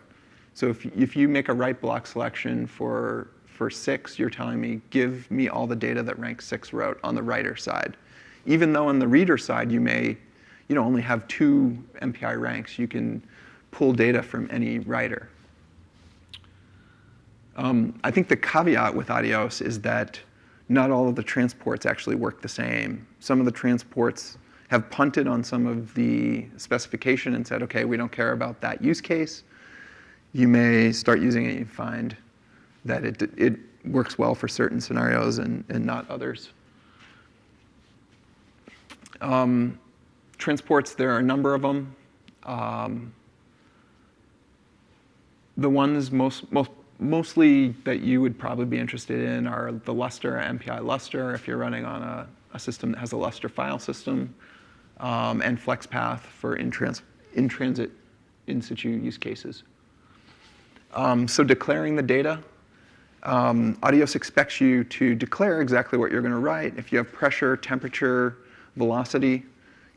So if you make a right block selection for 6, you're telling me, give me all the data that rank 6 wrote on the writer side. Even though on the reader side, you may only have 2 MPI ranks, you can pull data from any writer. I think the caveat with ADIOS is that not all of the transports actually work the same. Some of the transports have punted on some of the specification and said, okay, we don't care about that use case. You may start using it and find that it works well for certain scenarios and not others. Transports, there are a number of them. The ones mostly that you would probably be interested in are the Lustre, MPI Lustre, if you're running on a system that has a Lustre file system, and FlexPath for in-transit in situ use cases. So declaring the data. ADIOS expects you to declare exactly what you're going to write. If you have pressure, temperature, velocity,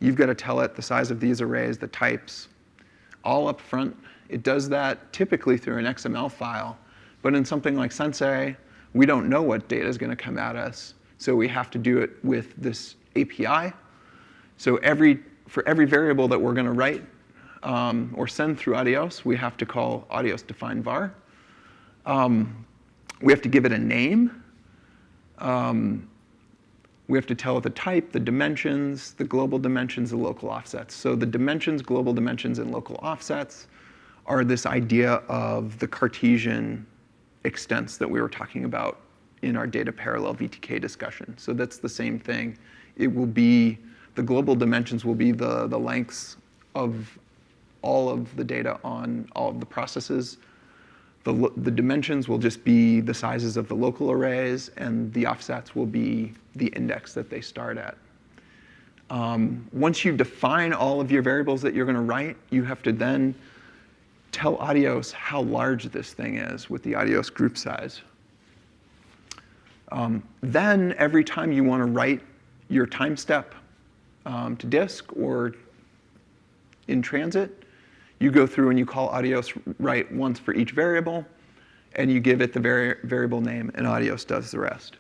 you've got to tell it the size of these arrays, the types, all up front. It does that typically through an XML file. But in something like SENSEI, we don't know what data is going to come at us. So we have to do it with this API. So for every variable that we're going to write or send through ADIOS, we have to call ADIOS define var. We have to give it a name. We have to tell it the type, the dimensions, the global dimensions, the local offsets. So the dimensions, global dimensions, and local offsets are this idea of the Cartesian extents that we were talking about in our data parallel VTK discussion. So that's the same thing. It will be, the global dimensions will be the lengths of all of the data on all of the processes. The dimensions will just be the sizes of the local arrays, and the offsets will be the index that they start at. Once you define all of your variables that you're going to write, you have to then tell ADIOS how large this thing is with the ADIOS group size. Then every time you want to write your time step to disk or in transit, you go through and you call ADIOS write once for each variable, and you give it the variable name, and ADIOS does the rest.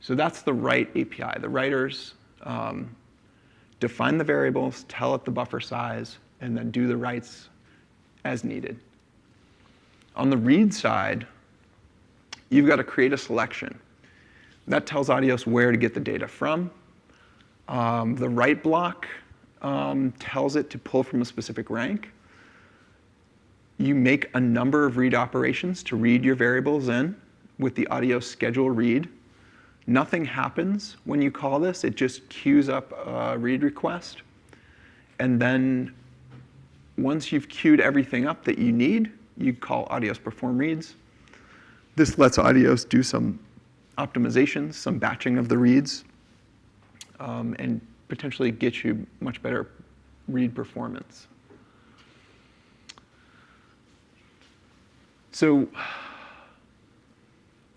So that's the write API. The writers define the variables, tell it the buffer size, and then do the writes as needed. On the read side, you've got to create a selection. That tells ADIOS where to get the data from. The write block tells it to pull from a specific rank. You make a number of read operations to read your variables in with the ADIOS schedule read. Nothing happens when you call this. It just queues up a read request. And then once you've queued everything up that you need, you call ADIOS perform reads. This lets ADIOS do some optimizations, some batching of the reads, and potentially get you much better read performance. So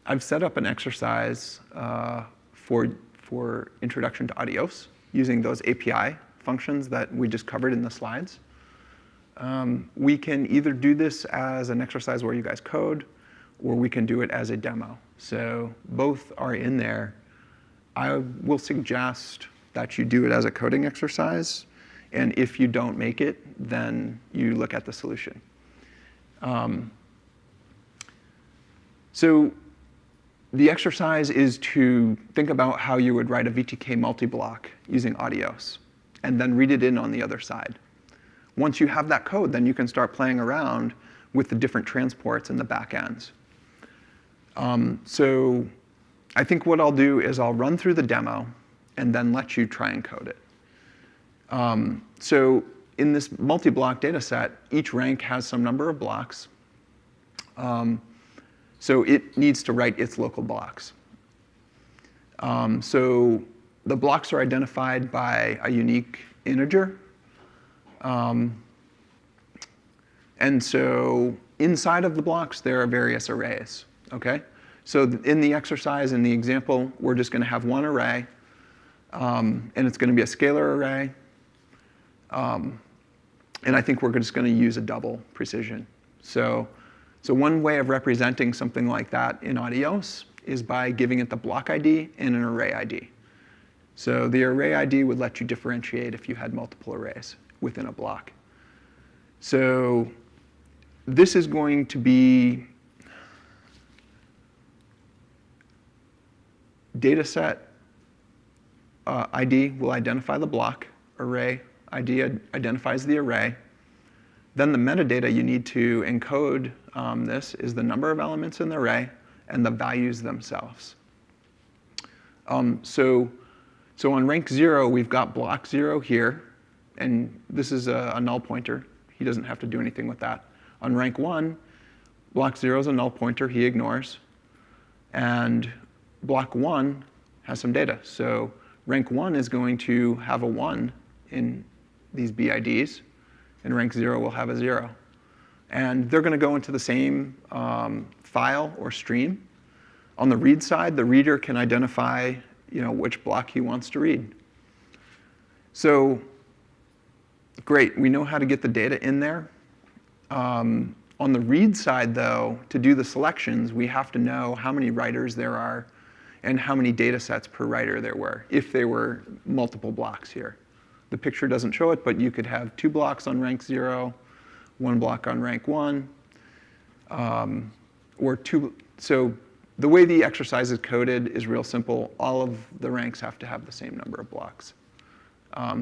I've set up an exercise for introduction to ADIOS using those API functions that we just covered in the slides. We can either do this as an exercise where you guys code, or we can do it as a demo. So both are in there. I will suggest that you do it as a coding exercise, and if you don't make it, then you look at the solution. So the exercise is to think about how you would write a VTK multi-block using ADIOS, and then read it in on the other side. Once you have that code, then you can start playing around with the different transports in the back ends. So I think what I'll do is I'll run through the demo and then let you try and code it. So in this multi-block data set, each rank has some number of blocks. So it needs to write its local blocks. So the blocks are identified by a unique integer. And so inside of the blocks, there are various arrays. Okay? So in the exercise, in the example, we're just going to have one array, and it's going to be a scalar array. And I think we're just going to use a double precision. So one way of representing something like that in ADIOS is by giving it the block ID and an array ID. So the array ID would let you differentiate if you had multiple arrays within a block. So this is going to be dataset ID will identify the block, array ID identifies the array. Then the metadata you need to encode this is the number of elements in the array and the values themselves. So on rank 0, we've got block 0 here, and this is a null pointer. He doesn't have to do anything with that. On rank 1, block 0 is a null pointer he ignores, and block 1 has some data. So rank 1 is going to have a 1 in these BIDs, and rank 0 will have a 0. And they're going to go into the same file or stream. On the read side, the reader can identify which block he wants to read. So great, we know how to get the data in there. On the read side, though, to do the selections, we have to know how many writers there are and how many data sets per writer there were, if there were multiple blocks here. The picture doesn't show it, but you could have 2 blocks on rank 0, 1 block on rank 1, or 2. So the way the exercise is coded is real simple. All of the ranks have to have the same number of blocks.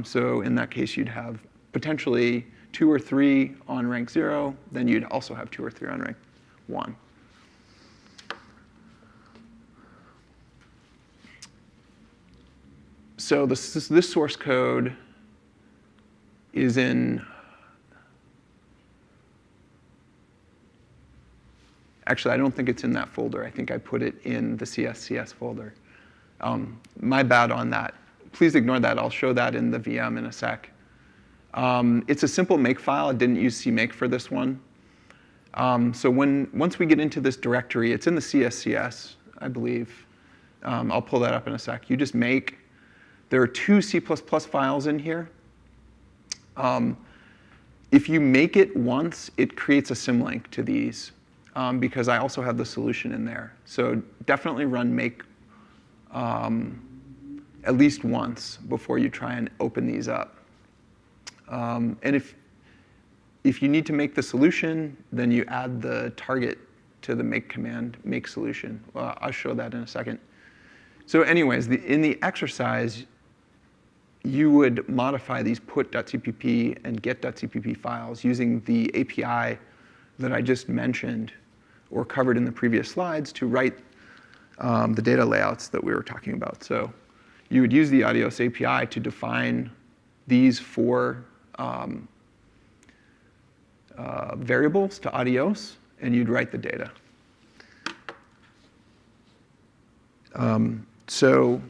So in that case, you'd have potentially 2 or 3 on rank 0. Then you'd also have 2 or 3 on rank 1. So this source code is in, actually, I don't think it's in that folder. I think I put it in the CSCS folder. My bad on that. Please ignore that. I'll show that in the VM in a sec. It's a simple make file. I didn't use CMake for this one. So once we get into this directory, it's in the CSCS, I believe. I'll pull that up in a sec. You just make. There are 2 C++ files in here. If you make it once, it creates a symlink to these, because I also have the solution in there. So definitely run make at least once before you try and open these up. And if you need to make the solution, then you add the target to the make command, make solution. Well, I'll show that in a second. So anyways, in the exercise, you would modify these put.cpp and get.cpp files using the API that I just mentioned or covered in the previous slides to write the data layouts that we were talking about. So you would use the ADIOS API to define these 4 variables to ADIOS, and you'd write the data. So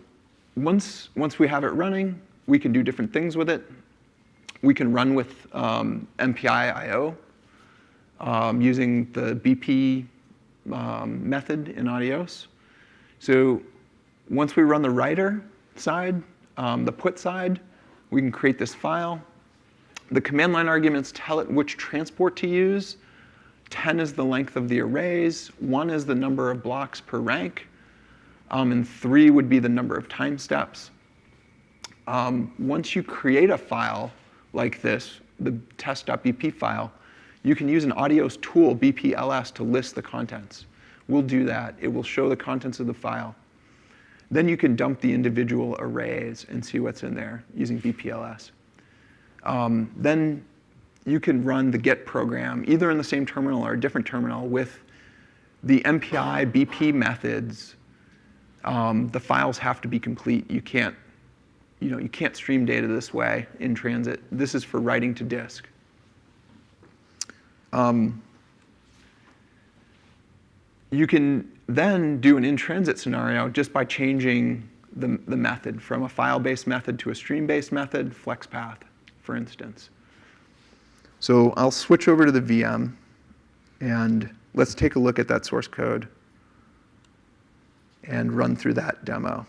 once we have it running, we can do different things with it. We can run with MPI-IO using the BP method in ADIOS. So once we run the writer side, the put side, we can create this file. The command line arguments tell it which transport to use. 10 is the length of the arrays, 1 is the number of blocks per rank, and 3 would be the number of time steps. Once you create a file like this, the test.bp file, you can use an ADIOS tool, BPLS, to list the contents. We'll do that. It will show the contents of the file. Then you can dump the individual arrays and see what's in there using BPLS. Then you can run the get program either in the same terminal or a different terminal with the MPI BP methods. The files have to be complete. You can't stream data this way in transit. This is for writing to disk. You can then do an in-transit scenario just by changing the method from a file-based method to a stream-based method, FlexPath, for instance. So I'll switch over to the VM, and let's take a look at that source code and run through that demo.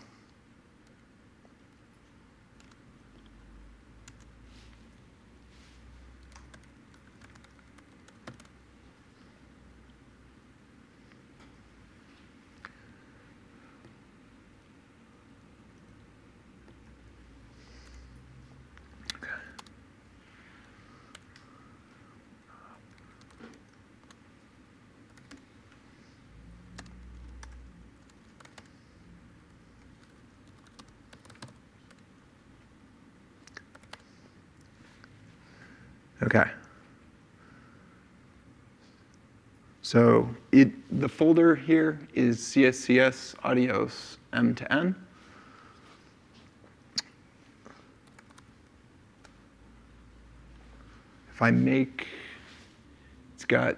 Okay. So the folder here is CSCS ADIOS M to N. If I make, it's got,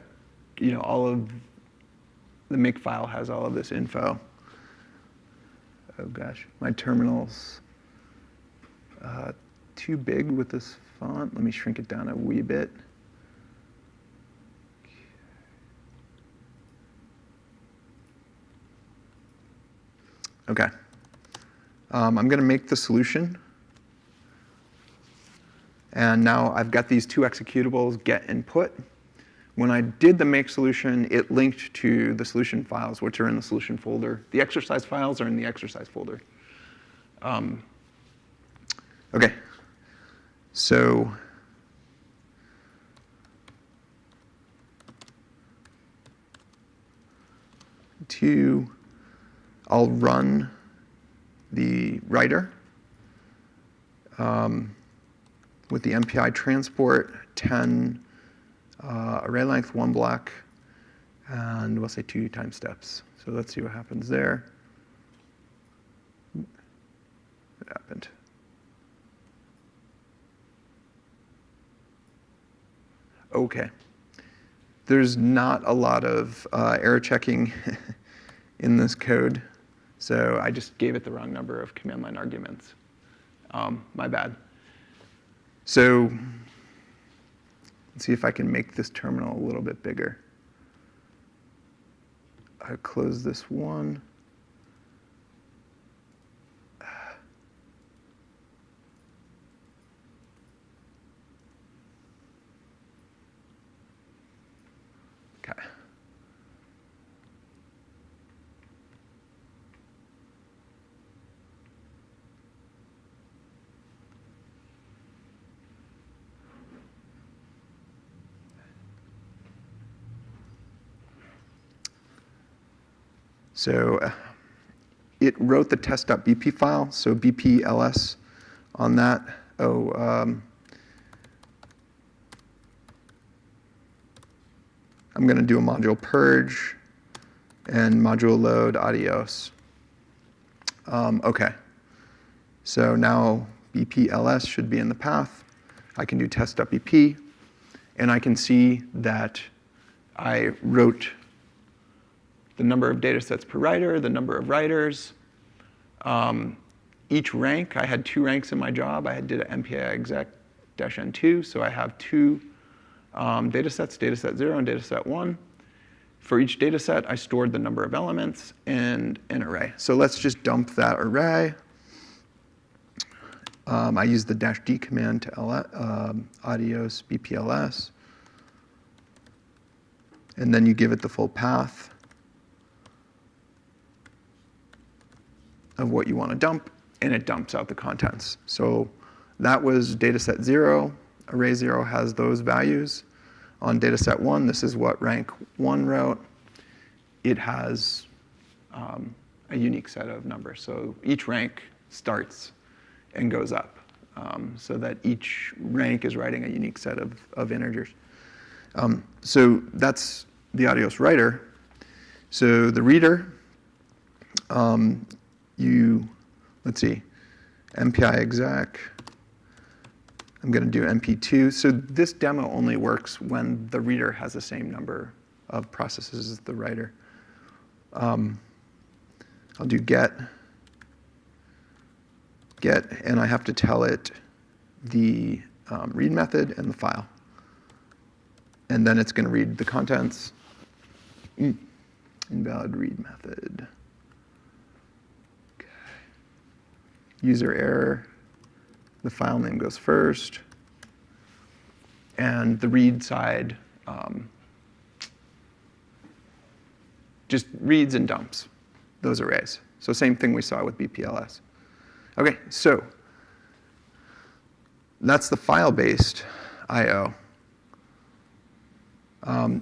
all of, the make file has all of this info. Oh gosh, my terminal's too big with this font. Let me shrink it down a wee bit. Okay. I'm going to make the solution. And now I've got these two executables, get and put. When I did the make solution, it linked to the solution files, which are in the solution folder. The exercise files are in the exercise folder. Okay. So I'll run the writer with the MPI transport, 10 array length, 1 block, and we'll say 2 time steps. So let's see what happens there. What happened? Okay. There's not a lot of error checking in this code, so I just gave it the wrong number of command line arguments. My bad. So let's see if I can make this terminal a little bit bigger. I close this one. Okay. So it wrote the test.bp file, so bpls on that. I'm going to do a module purge and module load ADIOS. Okay. So now bpls should be in the path. I can do test.bp, and I can see that I wrote the number of data sets per writer, the number of writers, Each rank, I had 2 ranks in my job. I did an MPI exec-n2, so I have 2 datasets, dataset 0 and dataset 1. For each dataset, I stored the number of elements in an array. So let's just dump that array. I use the -d command to ADIOS BPLS. And then you give it the full path of what you want to dump, and it dumps out the contents. So that was dataset 0. Array 0 has those values. On dataset 1, this is what rank 1 wrote. It has a unique set of numbers. So each rank starts and goes up, so that each rank is writing a unique set of integers. So that's the ADIOS writer. So the reader, let's see, MPI exec. I'm going to do MP2. So this demo only works when the reader has the same number of processes as the writer. I'll do get, and I have to tell it the read method and the file. And then it's going to read the contents. Invalid read method. Okay. User error. The file name goes first. And the read side just reads and dumps those arrays. So same thing we saw with BPLS. OK, so that's the file-based I/O.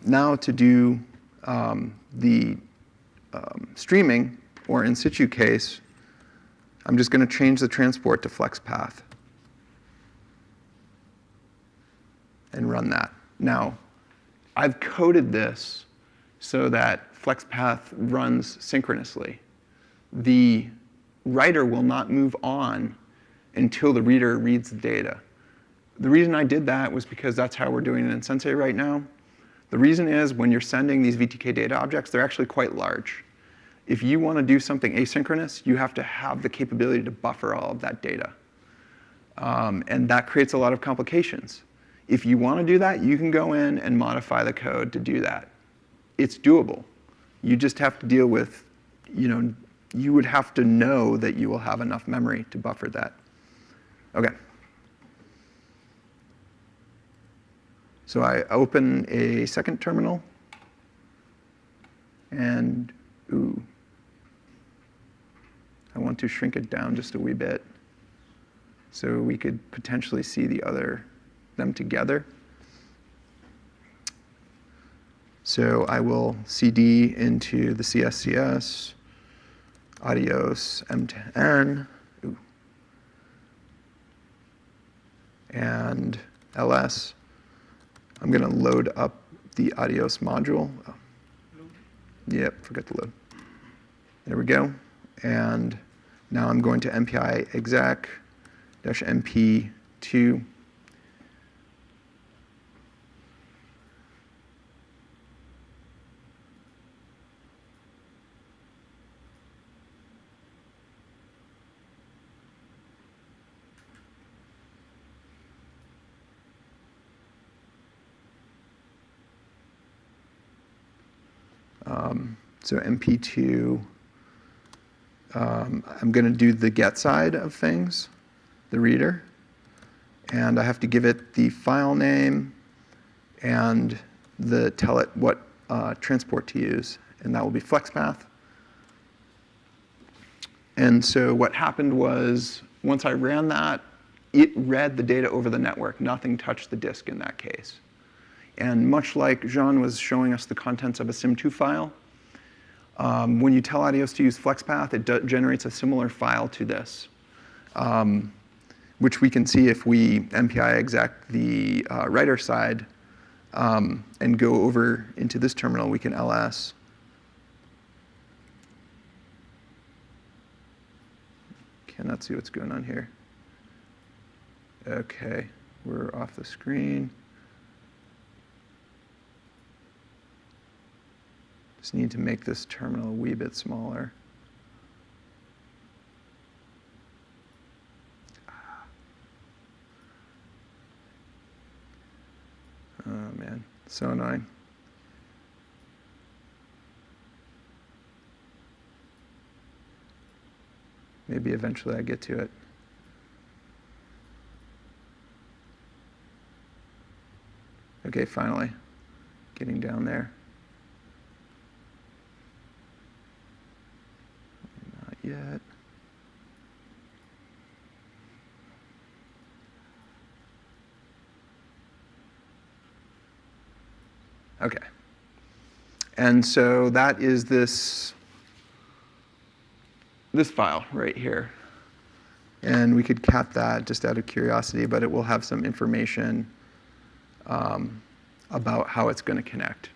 Now to do the streaming, or in situ case, I'm just going to change the transport to FlexPath and run that. Now, I've coded this so that FlexPath runs synchronously. The writer will not move on until the reader reads the data. The reason I did that was because that's how we're doing it in Sensei right now. The reason is when you're sending these VTK data objects, they're actually quite large. If you want to do something asynchronous, you have to have the capability to buffer all of that data. And that creates a lot of complications. If you want to do that, you can go in and modify the code to do that. It's doable. You just have to deal with, you would have to know that you will have enough memory to buffer that. OK. So I open a second terminal. And I want to shrink it down just a wee bit so we could potentially see them together. So I will CD into the CSCS, ADIOS M10, and LS. I'm going to load up the ADIOS module. Oh. Yep, forgot to load. There we go. And now I'm going to MPI exec-mp2. So MP2, I'm going to do the get side of things, the reader. And I have to give it the file name and tell it what transport to use. And that will be FlexPath. And so what happened was, once I ran that, it read the data over the network. Nothing touched the disk in that case. And much like Jean was showing us the contents of a Sim2 file, when you tell ADIOS to use FlexPath, it generates a similar file to this, which we can see if we MPI exec the writer side and go over into this terminal. We can ls. Cannot see what's going on here. OK, we're off the screen. Just need to make this terminal a wee bit smaller. So annoying. Maybe eventually I get to it. Okay, finally, getting down there. Not yet. Okay. And so that is this file right here. And we could cat that just out of curiosity, but it will have some information about how it's going to connect.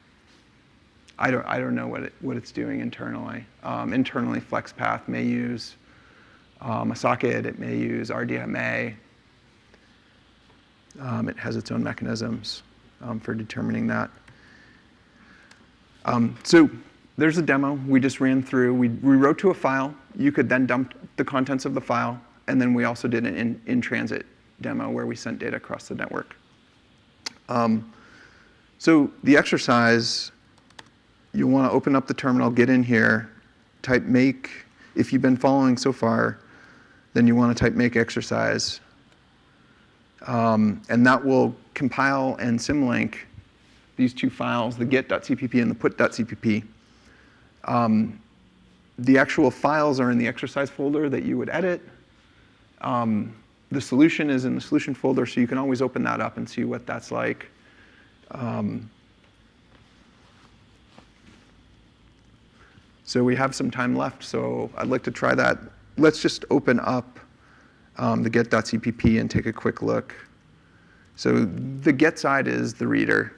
I don't know what it's doing internally. Internally, FlexPath may use a socket. It may use RDMA. It has its own mechanisms for determining that. So there's a demo we just ran through. We wrote to a file. You could then dump the contents of the file. And then we also did an in-transit demo where we sent data across the network. So the exercise, you'll want to open up the terminal, get in here, type make. If you've been following so far, then you want to type make exercise. And that will compile and symlink these two files, the get.cpp and the put.cpp. The actual files are in the exercise folder that you would edit. The solution is in the solution folder, so you can always open that up and see what that's like. So we have some time left, so I'd like to try that. Let's just open up the get.cpp and take a quick look. So the get side is the reader.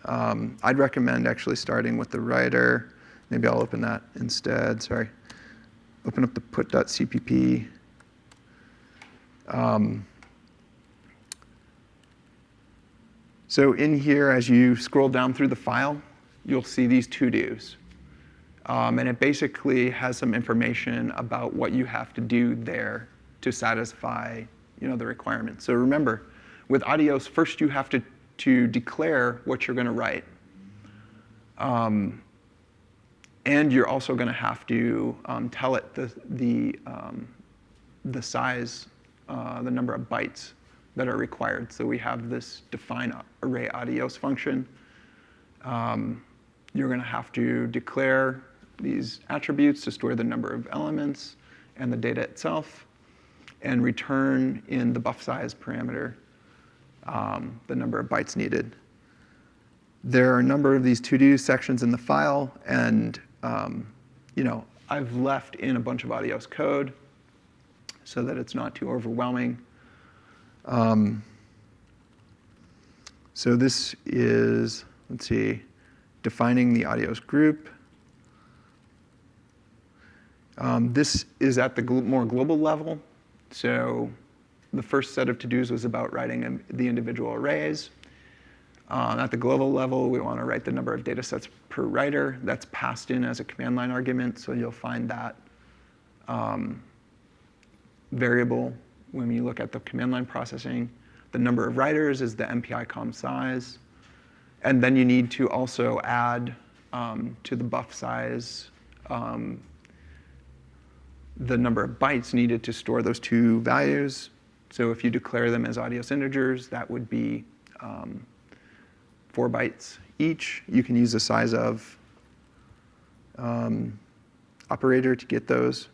I'd recommend actually starting with the writer. Maybe I'll open that instead, sorry. Open up the put.cpp. So in here, as you scroll down through the file, you'll see these to-dos. And it basically has some information about what you have to do there to satisfy the requirements. So remember, with ADIOS, first you have to declare what you're going to write. And you're also going to have to tell it the size, the number of bytes that are required. So we have this define array ADIOS function. You're going to have to declare these attributes to store the number of elements and the data itself, and return in the buff size parameter the number of bytes needed. There are a number of these to-do sections in the file, and I've left in a bunch of ADIOS code so that it's not too overwhelming. So this is, let's see, defining the ADIOS group. This is at the more global level. So the first set of to-dos was about writing the individual arrays. At the global level, we want to write the number of data sets per writer. That's passed in as a command line argument, so you'll find that variable when you look at the command line processing. The number of writers is the MPI-com size. And then you need to also add to the buff size the number of bytes needed to store those two values. So if you declare them as ADIOS integers, that would be 4 bytes each. You can use the size of operator to get those.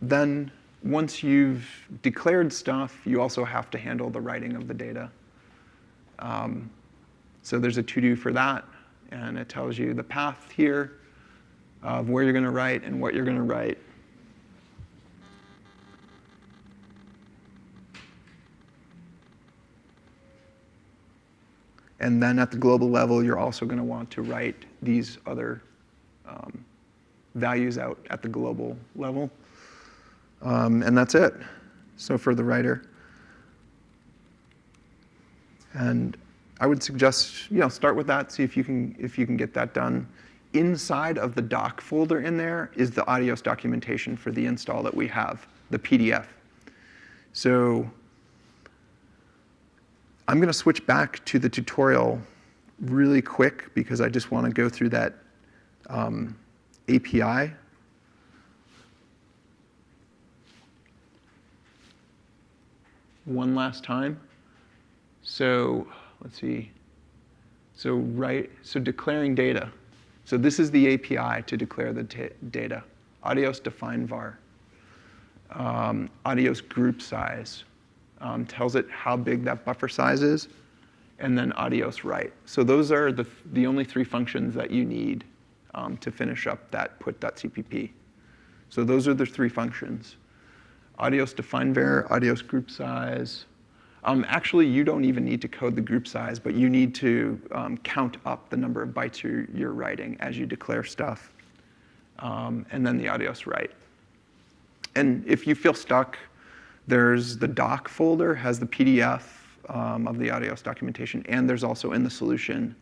Then once you've declared stuff, you also have to handle the writing of the data. So there's a to-do for that, and it tells you the path here of where you're going to write and what you're going to write. And then at the global level, you're also going to want to write these other values out at the global level. And that's it. So for the writer. And I would suggest start with that, see if you can get that done. Inside of the doc folder in there is the ADIOS documentation for the install that we have, the PDF. So I'm going to switch back to the tutorial really quick because I just want to go through that API. One last time. So let's see. So declaring data. So this is the API to declare the data. ADIOS define var. ADIOS group size tells it how big that buffer size is, and then ADIOS write. So those are the only three functions that you need to finish up that put.cpp. So those are the three functions. ADIOS define var, ADIOS group size. Actually, you don't even need to code the group size, but you need to count up the number of bytes you're writing as you declare stuff. And then the ADIOS write. And if you feel stuck, there's the doc folder, has the PDF of the ADIOS documentation, and there's also in the solution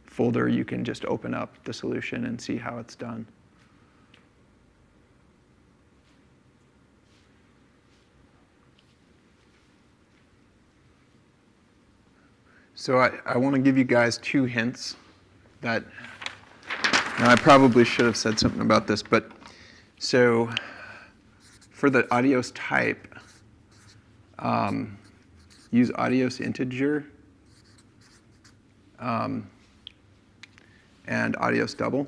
folder, you can just open up the solution and see how it's done. So I want to give you guys two hints that, now I probably should have said something about this, but so for the ADIOS type, use ADIOS integer and ADIOS double.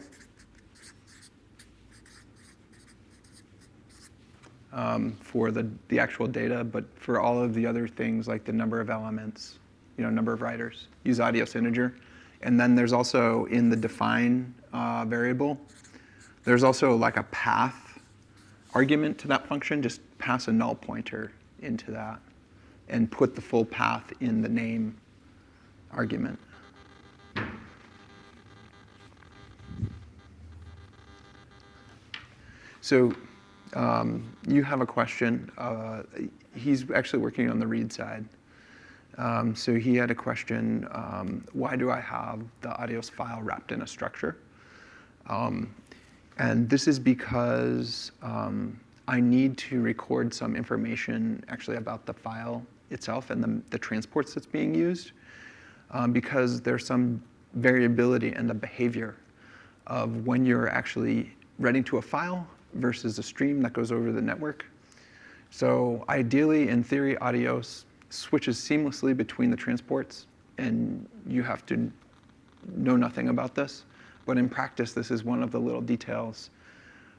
For the actual data, but for all of the other things like the number of elements, number of writers, use ADIOS integer. And then there's also in the define variable, there's also like a path argument to that function. Just pass a null pointer into that and put the full path in the name argument. So you have a question. He's actually working on the read side. So he had a question, why do I have the ADIOS file wrapped in a structure? And this is because I need to record some information actually about the file itself and the transports that's being used, because there's some variability in the behavior of when you're actually writing to a file versus a stream that goes over the network. So ideally, in theory, ADIOS switches seamlessly between the transports, and you have to know nothing about this. But in practice, this is one of the little details.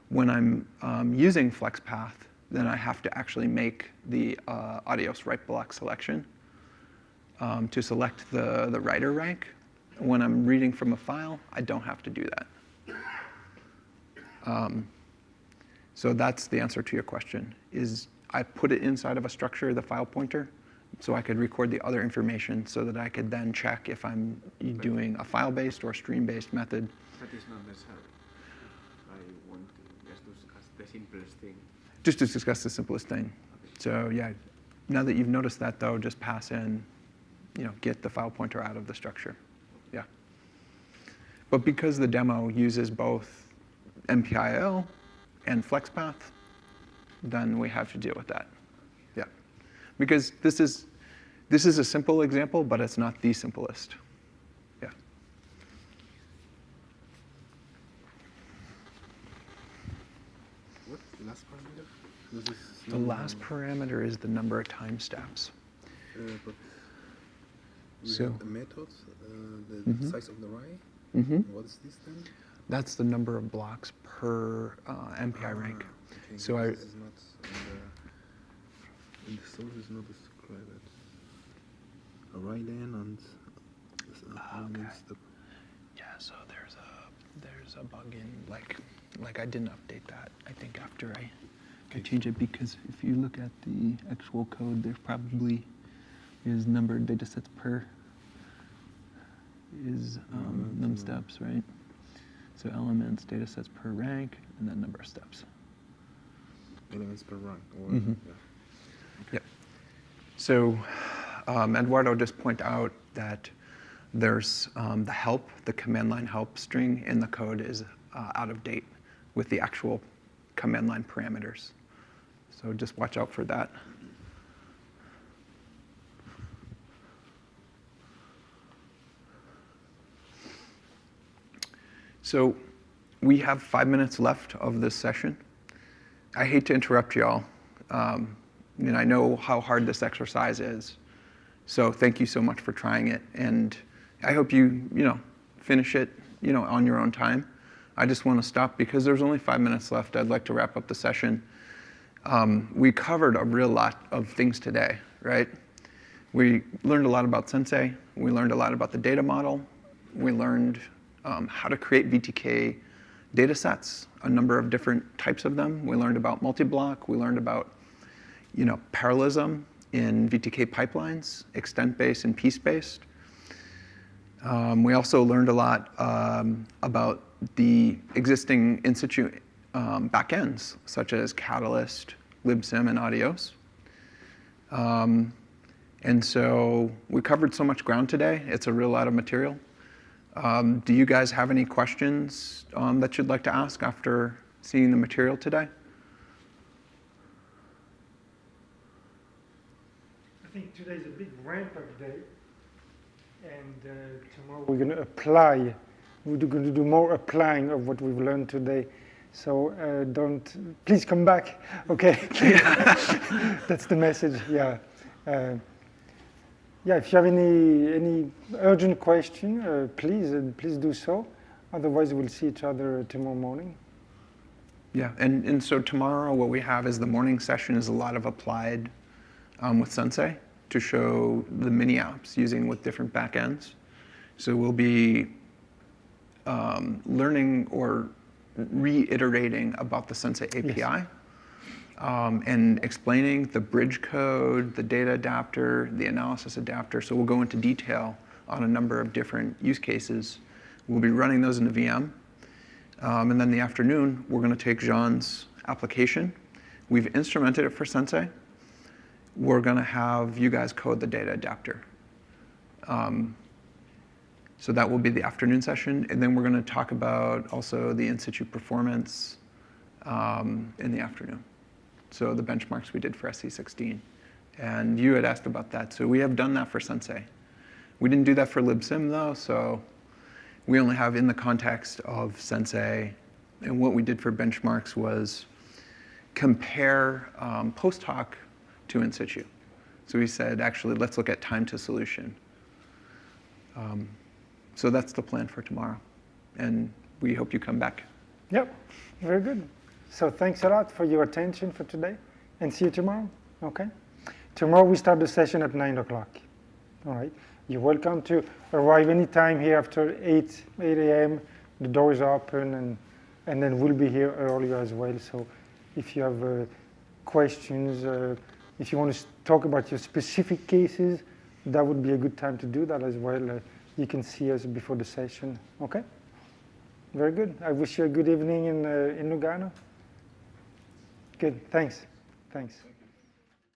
When I'm using FlexPath, then I have to actually make the ADIOS write block selection to select the writer rank. When I'm reading from a file, I don't have to do that. So that's the answer to your question, is I put it inside of a structure, the file pointer, so I could record the other information so that I could then check if I'm doing a file-based or stream-based method. That is not necessary. I want just to discuss the simplest thing. Just to discuss the simplest thing. Okay. So yeah, now that you've noticed that though, just pass in, get the file pointer out of the structure. Yeah. But because the demo uses both MPIO and FlexPath, then we have to deal with that. Yeah. Because this is a simple example, but it's not the simplest. Yeah. What's the last parameter? The last parameter is the number of time steps. So the methods, the size of the array. What is this then? That's the number of blocks per MPI rank. Okay. So this is not in the source is not described. Array then and Yeah, so there's a bug in like I didn't update that. I think after I change it, because if you look at the actual code, there probably is number of data sets per is num steps, right? So elements, data sets per rank, and then number of steps. Elements per rank. Or, Yeah. Yep. So Eduardo just point out that there's the help, the command line help string in the code is out of date with the actual command line parameters. So just watch out for that. So we have 5 minutes left of this session. I hate to interrupt y'all. And I know how hard this exercise is. So thank you so much for trying it. And I hope you finish it on your own time. I just want to stop because there's only 5 minutes left. I'd like to wrap up the session. We covered a real lot of things today, right? We learned a lot about SENSEI. We learned a lot about the data model. We learned how to create VTK datasets, a number of different types of them. We learned about multi-block. We learned about parallelism in VTK pipelines, extent-based and piece-based. We also learned a lot about the existing in situ backends, such as Catalyst, Libsim, and ADIOS. And so we covered so much ground today. It's a real lot of material. Do you guys have any questions that you'd like to ask after seeing the material today? I think today's a big ramp-up day, and tomorrow we're going to apply. We're going to do more applying of what we've learned today. So please come back, okay? That's the message, yeah. Yeah, if you have any urgent question, please do so. Otherwise, we'll see each other tomorrow morning. Yeah, and so tomorrow what we have is the morning session is a lot of applied with SENSEI to show the mini apps using with different backends. So we'll be learning or reiterating about the SENSEI API. Yes. And explaining the bridge code, the data adapter, the analysis adapter. So we'll go into detail on a number of different use cases. We'll be running those in the VM. And then in the afternoon, we're going to take Jean's application. We've instrumented it for SENSEI. We're going to have you guys code the data adapter. So that will be the afternoon session. And then we're going to talk about also the in situ performance in the afternoon. So the benchmarks we did for SC16. And you had asked about that. So we have done that for SENSEI. We didn't do that for Libsim, though. So we only have in the context of SENSEI. And what we did for benchmarks was compare post hoc to in situ. So we said, actually, let's look at time to solution. So that's the plan for tomorrow. And we hope you come back. Yep, very good. So thanks a lot for your attention for today, and see you tomorrow, okay? Tomorrow we start the session at 9 o'clock, all right? You're welcome to arrive anytime here after 8 a.m. The doors are open, and then we'll be here earlier as well. So if you have questions, if you want to talk about your specific cases, that would be a good time to do that as well. You can see us before the session, okay? Very good. I wish you a good evening in Lugano. Good, thanks.